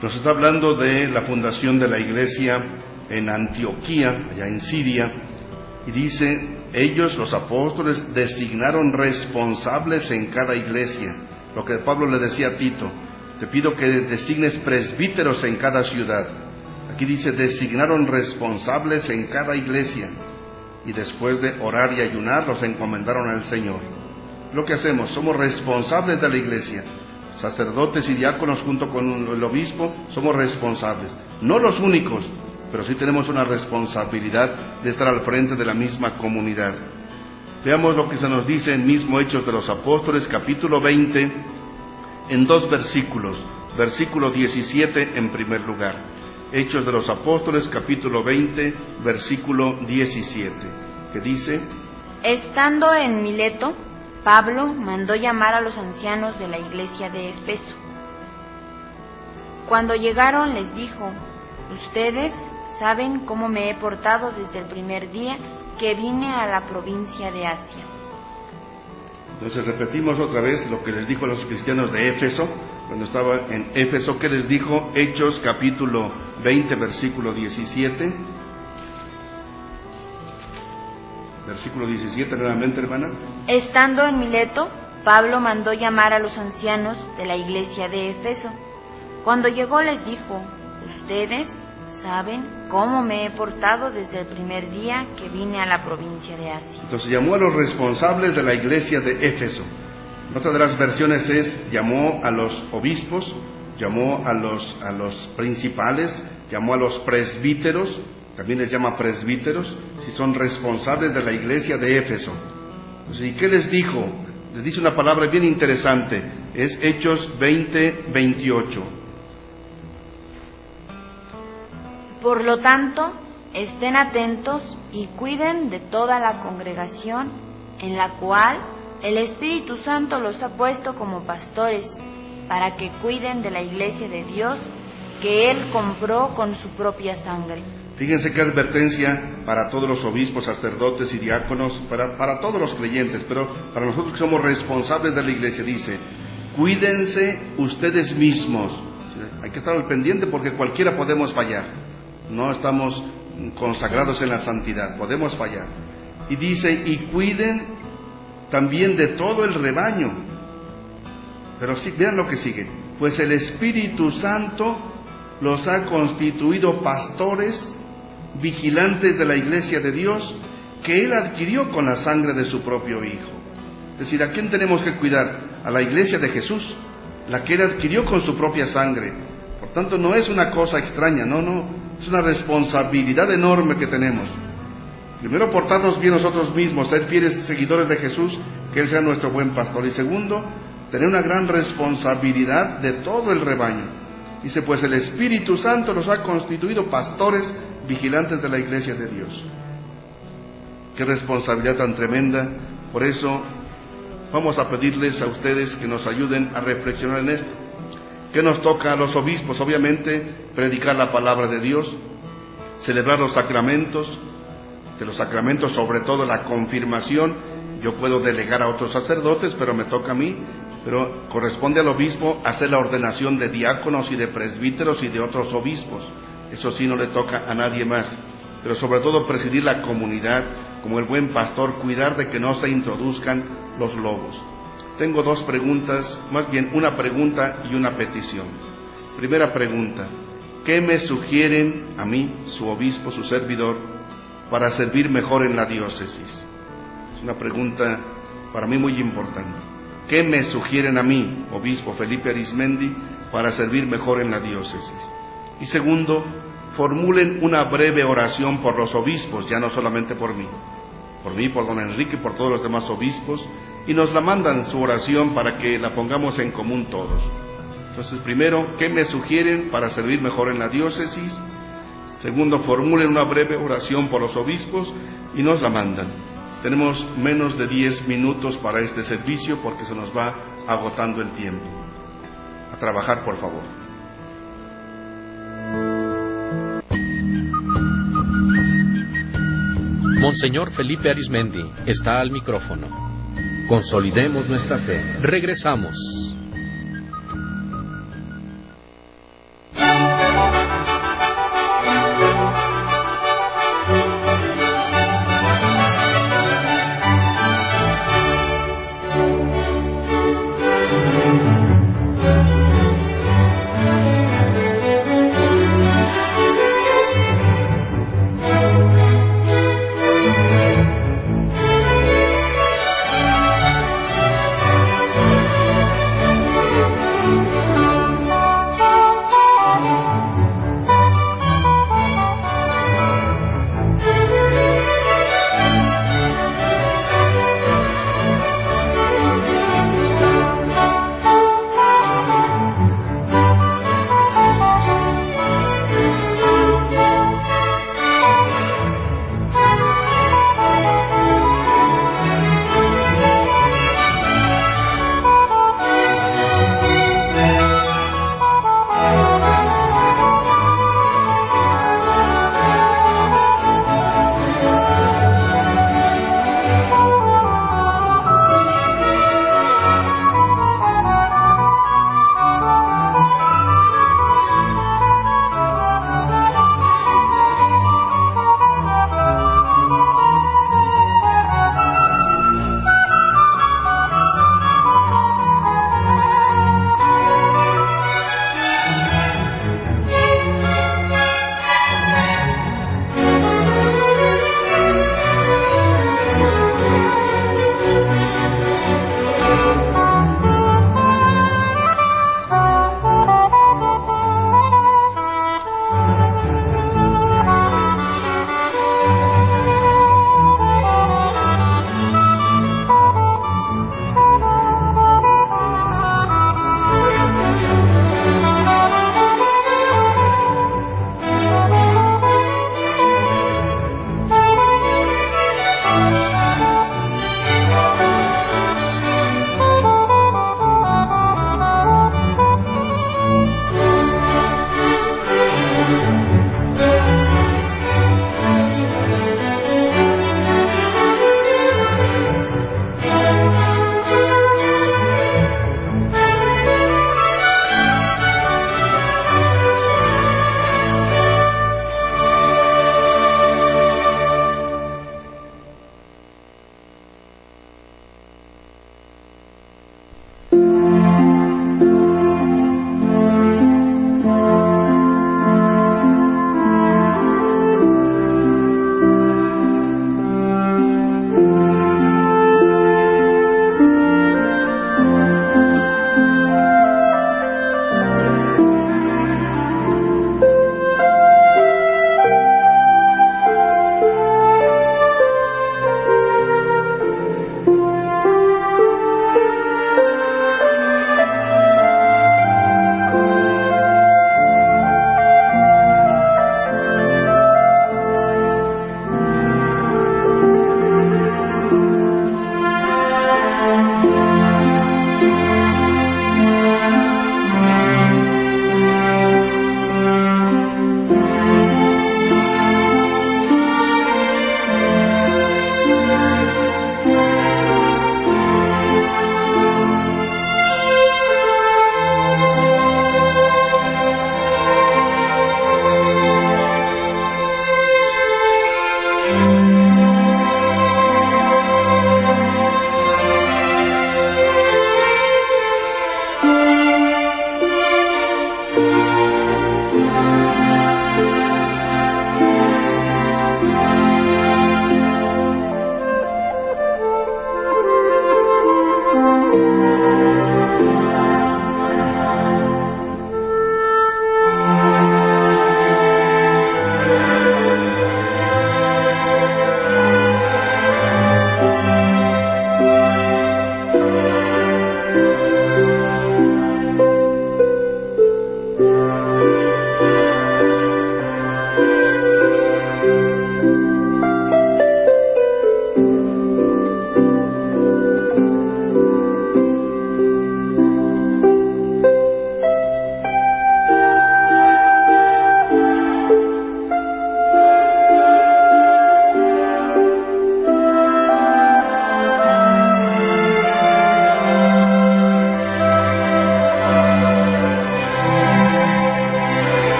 Nos está hablando de la fundación de la iglesia en Antioquía, allá en Siria, y dice, ellos, los apóstoles, designaron responsables en cada iglesia. Lo que Pablo le decía a Tito, te pido que designes presbíteros en cada ciudad. Aquí dice, designaron responsables en cada iglesia, y después de orar y ayunar, los encomendaron al Señor. Lo que hacemos, somos responsables de la iglesia, sacerdotes y diáconos junto con el obispo, somos responsables, no los únicos, pero sí tenemos una responsabilidad de estar al frente de la misma comunidad. Veamos lo que se nos dice en mismo Hechos de los Apóstoles, capítulo 20, en 2 versículos, versículo 17 en primer lugar. Hechos de los Apóstoles, capítulo 20, versículo 17, que dice: Estando en Mileto, Pablo mandó llamar a los ancianos de la iglesia de Efeso. Cuando llegaron les dijo, ustedes saben cómo me he portado desde el primer día que vine a la provincia de Asia. Entonces repetimos otra vez lo que les dijo a los cristianos de Éfeso, cuando estaba en Éfeso. ¿Qué les dijo? Hechos capítulo 20, versículo 17. Versículo 17 nuevamente, hermana. Estando en Mileto, Pablo mandó llamar a los ancianos de la iglesia de Efeso. Cuando llegó les dijo, ustedes saben cómo me he portado desde el primer día que vine a la provincia de Asia. Entonces llamó a los responsables de la iglesia de Éfeso. En otra de las versiones es, llamó a los obispos, llamó a los principales, llamó a los presbíteros, también les llama presbíteros, si son responsables de la iglesia de Éfeso. Entonces, ¿y qué les dijo? Les dice una palabra bien interesante, es Hechos 20, 28. Por lo tanto, estén atentos y cuiden de toda la congregación en la cual el Espíritu Santo los ha puesto como pastores, para que cuiden de la iglesia de Dios que Él compró con su propia sangre. Fíjense qué advertencia para todos los obispos, sacerdotes y diáconos, para todos los creyentes, pero para nosotros que somos responsables de la iglesia, dice, cuídense ustedes mismos. Hay que estar al pendiente porque cualquiera podemos fallar, no estamos consagrados en la santidad, podemos fallar. Y dice, y cuiden también de todo el rebaño. Pero sí, vean lo que sigue, pues el Espíritu Santo los ha constituido pastores, vigilantes de la iglesia de Dios, que Él adquirió con la sangre de su propio Hijo. Es decir, ¿a quién tenemos que cuidar? A la iglesia de Jesús, la que Él adquirió con su propia sangre. Por tanto, no es una cosa extraña, no, es una responsabilidad enorme que tenemos. Primero, portarnos bien nosotros mismos, ser fieles seguidores de Jesús, que Él sea nuestro buen pastor. Y segundo, tener una gran responsabilidad de todo el rebaño. Dice, pues el Espíritu Santo los ha constituido pastores, vigilantes de la iglesia de Dios. Qué responsabilidad tan tremenda. Por eso vamos a pedirles a ustedes que nos ayuden a reflexionar en esto. ¿Qué nos toca a los obispos? Obviamente, predicar la palabra de Dios, celebrar los sacramentos, de los sacramentos sobre todo la confirmación. Yo puedo delegar a otros sacerdotes, pero me toca a mí pero corresponde al obispo hacer la ordenación de diáconos y de presbíteros y de otros obispos. Eso sí, no le toca a nadie más, pero sobre todo presidir la comunidad, como el buen pastor, cuidar de que no se introduzcan los lobos. Tengo dos preguntas, más bien una pregunta y una petición. Primera pregunta: ¿qué me sugieren a mí, su obispo, su servidor, para servir mejor en la diócesis? Es una pregunta para mí muy importante. ¿Qué me sugieren a mí, obispo Felipe Arizmendi, para servir mejor en la diócesis? Y segundo, formulen una breve oración por los obispos, ya no solamente por mí, por don Enrique y por todos los demás obispos, y nos la mandan su oración para que la pongamos en común todos. Entonces, primero, ¿qué me sugieren para servir mejor en la diócesis? Segundo, formulen una breve oración por los obispos y nos la mandan. Tenemos menos de 10 minutos para este servicio porque se nos va agotando el tiempo. A trabajar, por favor. Monseñor Felipe Arizmendi está al micrófono. Consolidemos nuestra fe. Regresamos.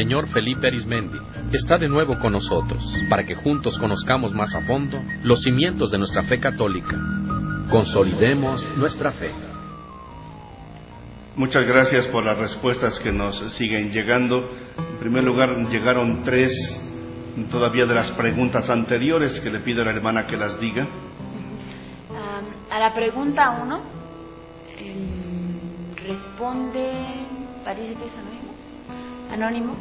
Monseñor Felipe Arizmendi está de nuevo con nosotros para que juntos conozcamos más a fondo los cimientos de nuestra fe católica. Consolidemos nuestra fe. Muchas gracias por las respuestas que nos siguen llegando. En primer lugar, llegaron 3 todavía de las preguntas anteriores que le pido a la hermana que las diga. A la pregunta 1 responde, parece que es anónimo.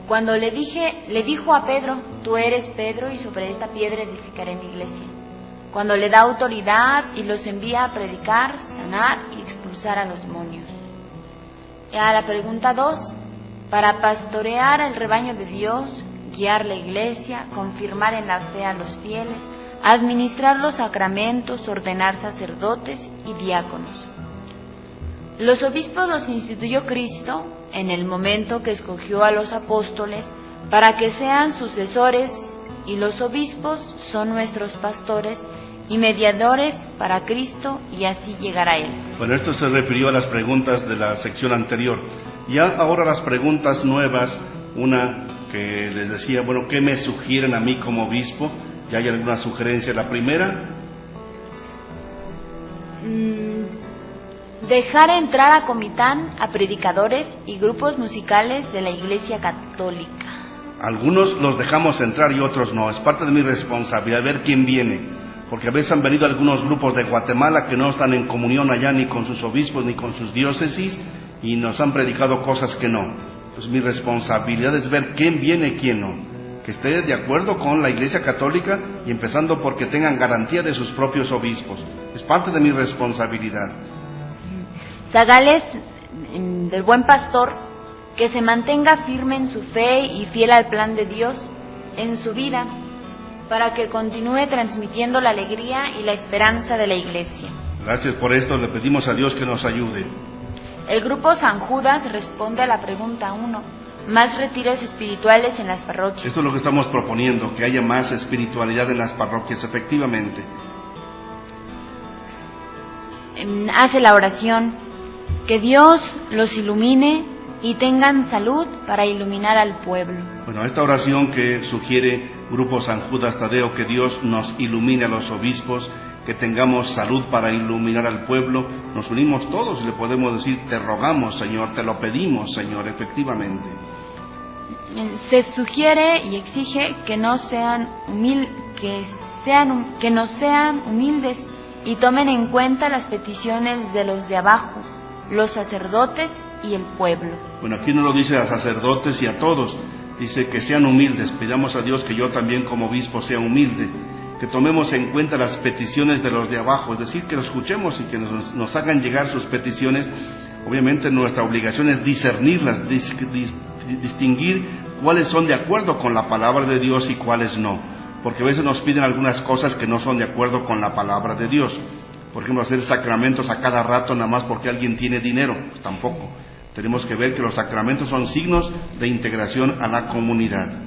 Cuando le dijo a Pedro, tú eres Pedro y sobre esta piedra edificaré mi iglesia. Cuando le da autoridad y los envía a predicar, sanar y expulsar a los demonios. A la pregunta 2, para pastorear el rebaño de Dios, guiar la iglesia, confirmar en la fe a los fieles, administrar los sacramentos, ordenar sacerdotes y diáconos. Los obispos los instituyó Cristo en el momento que escogió a los apóstoles para que sean sucesores, y los obispos son nuestros pastores y mediadores para Cristo, y así llegar a Él. Bueno, esto se refirió a las preguntas de la sección anterior. Ya ahora las preguntas nuevas, una que les decía, bueno, ¿qué me sugieren a mí como obispo? ¿Ya hay alguna sugerencia? La primera, dejar entrar a Comitán a predicadores y grupos musicales de la Iglesia Católica. Algunos los dejamos entrar y otros no. Es parte de mi responsabilidad ver quién viene, porque a veces han venido algunos grupos de Guatemala que no están en comunión allá ni con sus obispos ni con sus diócesis y nos han predicado cosas que no. Pues mi responsabilidad es ver quién viene y quién no, que esté de acuerdo con la Iglesia Católica y empezando porque tengan garantía de sus propios obispos. Es parte de mi responsabilidad. Zagales, del Buen Pastor, que se mantenga firme en su fe y fiel al plan de Dios en su vida, para que continúe transmitiendo la alegría y la esperanza de la Iglesia. Gracias por esto, le pedimos a Dios que nos ayude. El grupo San Judas responde a la pregunta 1, más retiros espirituales en las parroquias. Esto es lo que estamos proponiendo, que haya más espiritualidad en las parroquias, efectivamente. Hace la oración, que Dios los ilumine y tengan salud para iluminar al pueblo. Bueno, esta oración que sugiere Grupo San Judas Tadeo, que Dios nos ilumine a los obispos, que tengamos salud para iluminar al pueblo, nos unimos todos y le podemos decir, te rogamos, Señor, te lo pedimos, Señor, efectivamente. Se sugiere y exige que no sean humildes y tomen en cuenta las peticiones de los de abajo, los sacerdotes y el pueblo. Bueno, aquí no lo dice a sacerdotes y a todos, dice que sean humildes. Pidamos a Dios que yo también como obispo sea humilde, que tomemos en cuenta las peticiones de los de abajo, es decir, que los escuchemos y que nos hagan llegar sus peticiones. Obviamente nuestra obligación es discernirlas, distinguir cuáles son de acuerdo con la palabra de Dios y cuáles no, porque a veces nos piden algunas cosas que no son de acuerdo con la palabra de Dios. Por ejemplo, hacer sacramentos a cada rato nada más porque alguien tiene dinero, pues tampoco. Tenemos que ver que los sacramentos son signos de integración a la comunidad.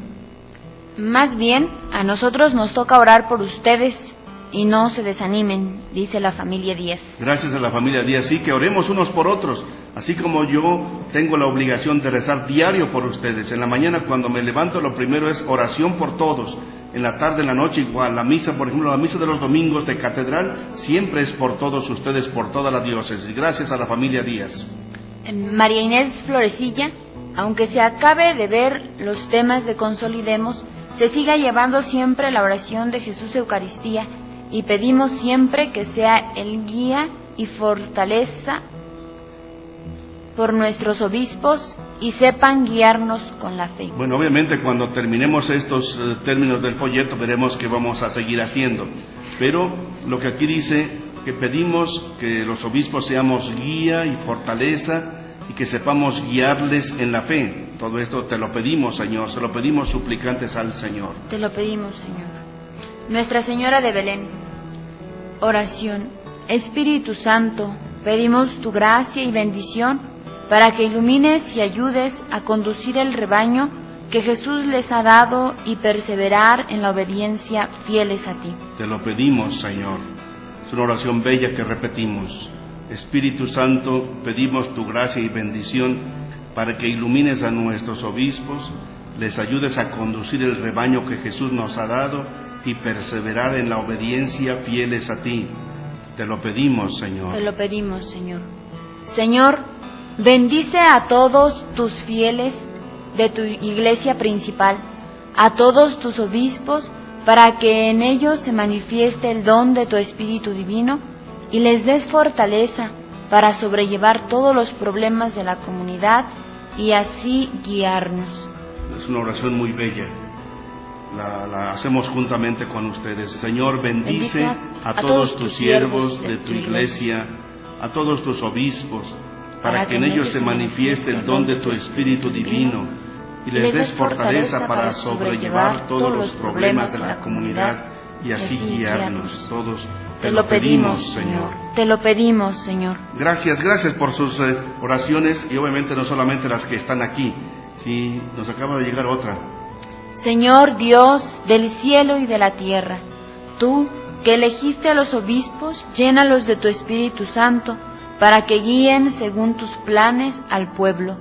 Más bien, a nosotros nos toca orar por ustedes y no se desanimen, dice la familia Díaz. Gracias a la familia Díaz, sí, que oremos unos por otros, así como yo tengo la obligación de rezar diario por ustedes. En la mañana cuando me levanto lo primero es oración por todos, en la tarde, en la noche igual. La misa, por ejemplo, la misa de los domingos de catedral siempre es por todos ustedes, por toda la diócesis. Gracias a la familia Díaz. María Inés Florecilla, aunque se acabe de ver los temas de Consolidemos, se siga llevando siempre la oración de Jesús Eucaristía y pedimos siempre que sea el guía y fortaleza por nuestros obispos y sepan guiarnos con la fe. Bueno, obviamente cuando terminemos estos términos del folleto veremos qué vamos a seguir haciendo, pero lo que aquí dice, que pedimos que los obispos seamos guía y fortaleza y que sepamos guiarles en la fe. Todo esto te lo pedimos, Señor, se lo pedimos suplicantes al Señor. Te lo pedimos, Señor. Nuestra Señora de Belén, oración. Espíritu Santo, pedimos tu gracia y bendición para que ilumines y ayudes a conducir el rebaño que Jesús les ha dado y perseverar en la obediencia fieles a ti. Te lo pedimos, Señor. Es una oración bella que repetimos. Espíritu Santo, pedimos tu gracia y bendición para que ilumines a nuestros obispos, les ayudes a conducir el rebaño que Jesús nos ha dado y perseverar en la obediencia fieles a ti. Te lo pedimos, Señor. Te lo pedimos, Señor. Señor, bendice a todos tus fieles de tu iglesia principal, a todos tus obispos, para que en ellos se manifieste el don de tu Espíritu Divino y les des fortaleza para sobrellevar todos los problemas de la comunidad y así guiarnos. Es una oración muy bella. La hacemos juntamente con ustedes. Señor, bendice a todos tus siervos de tu iglesia, a todos tus obispos, para que en ellos se manifieste el don de tu Espíritu Divino y les des fortaleza para sobrellevar todos los problemas de la comunidad y así guiarnos todos. Te lo pedimos, Señor. Te lo pedimos, Señor. Gracias por sus oraciones y obviamente no solamente las que están aquí. Sí, nos acaba de llegar otra. Señor Dios del cielo y de la tierra, tú que elegiste a los obispos, llénalos de tu Espíritu Santo para que guíen según tus planes al pueblo.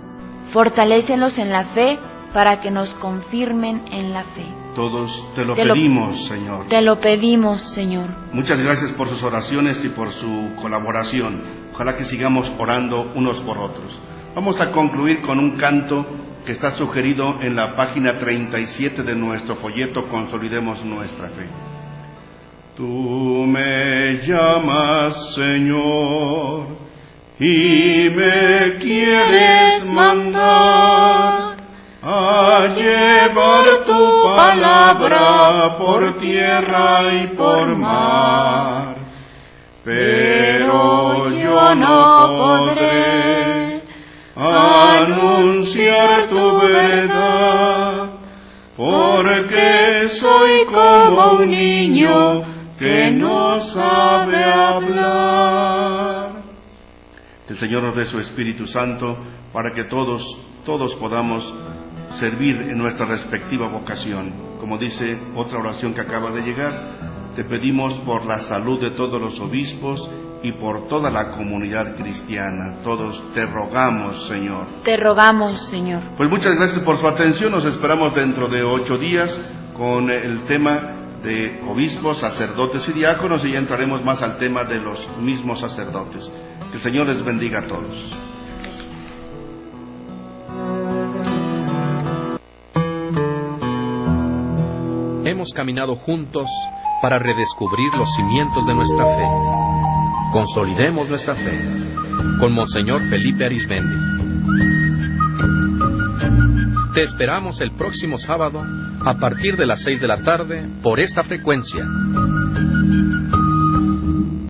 Fortalécelos en la fe para que nos confirmen en la fe. Todos te lo pedimos, Señor. Te lo pedimos, Señor. Muchas gracias por sus oraciones y por su colaboración. Ojalá que sigamos orando unos por otros. Vamos a concluir con un canto que está sugerido en la página 37 de nuestro folleto Consolidemos Nuestra Fe. Tú me llamas, Señor, y me quieres mandar a llevar tu palabra por tierra y por mar, pero yo no podré anunciar tu verdad, porque soy como un niño que no sabe hablar. El Señor nos dé su Espíritu Santo para que todos podamos servir en nuestra respectiva vocación. Como dice otra oración que acaba de llegar, te pedimos por la salud de todos los obispos y por toda la comunidad cristiana. Todos te rogamos, Señor. Te rogamos, Señor. Pues muchas gracias por su atención. Nos esperamos dentro de 8 días con el tema de obispos, sacerdotes y diáconos, y ya entraremos más al tema de los mismos sacerdotes. Que el Señor les bendiga a todos. Hemos caminado juntos para redescubrir los cimientos de nuestra fe. Consolidemos nuestra fe con Monseñor Felipe Arizmendi. Te esperamos el próximo sábado a partir de las 6 de la tarde por esta frecuencia.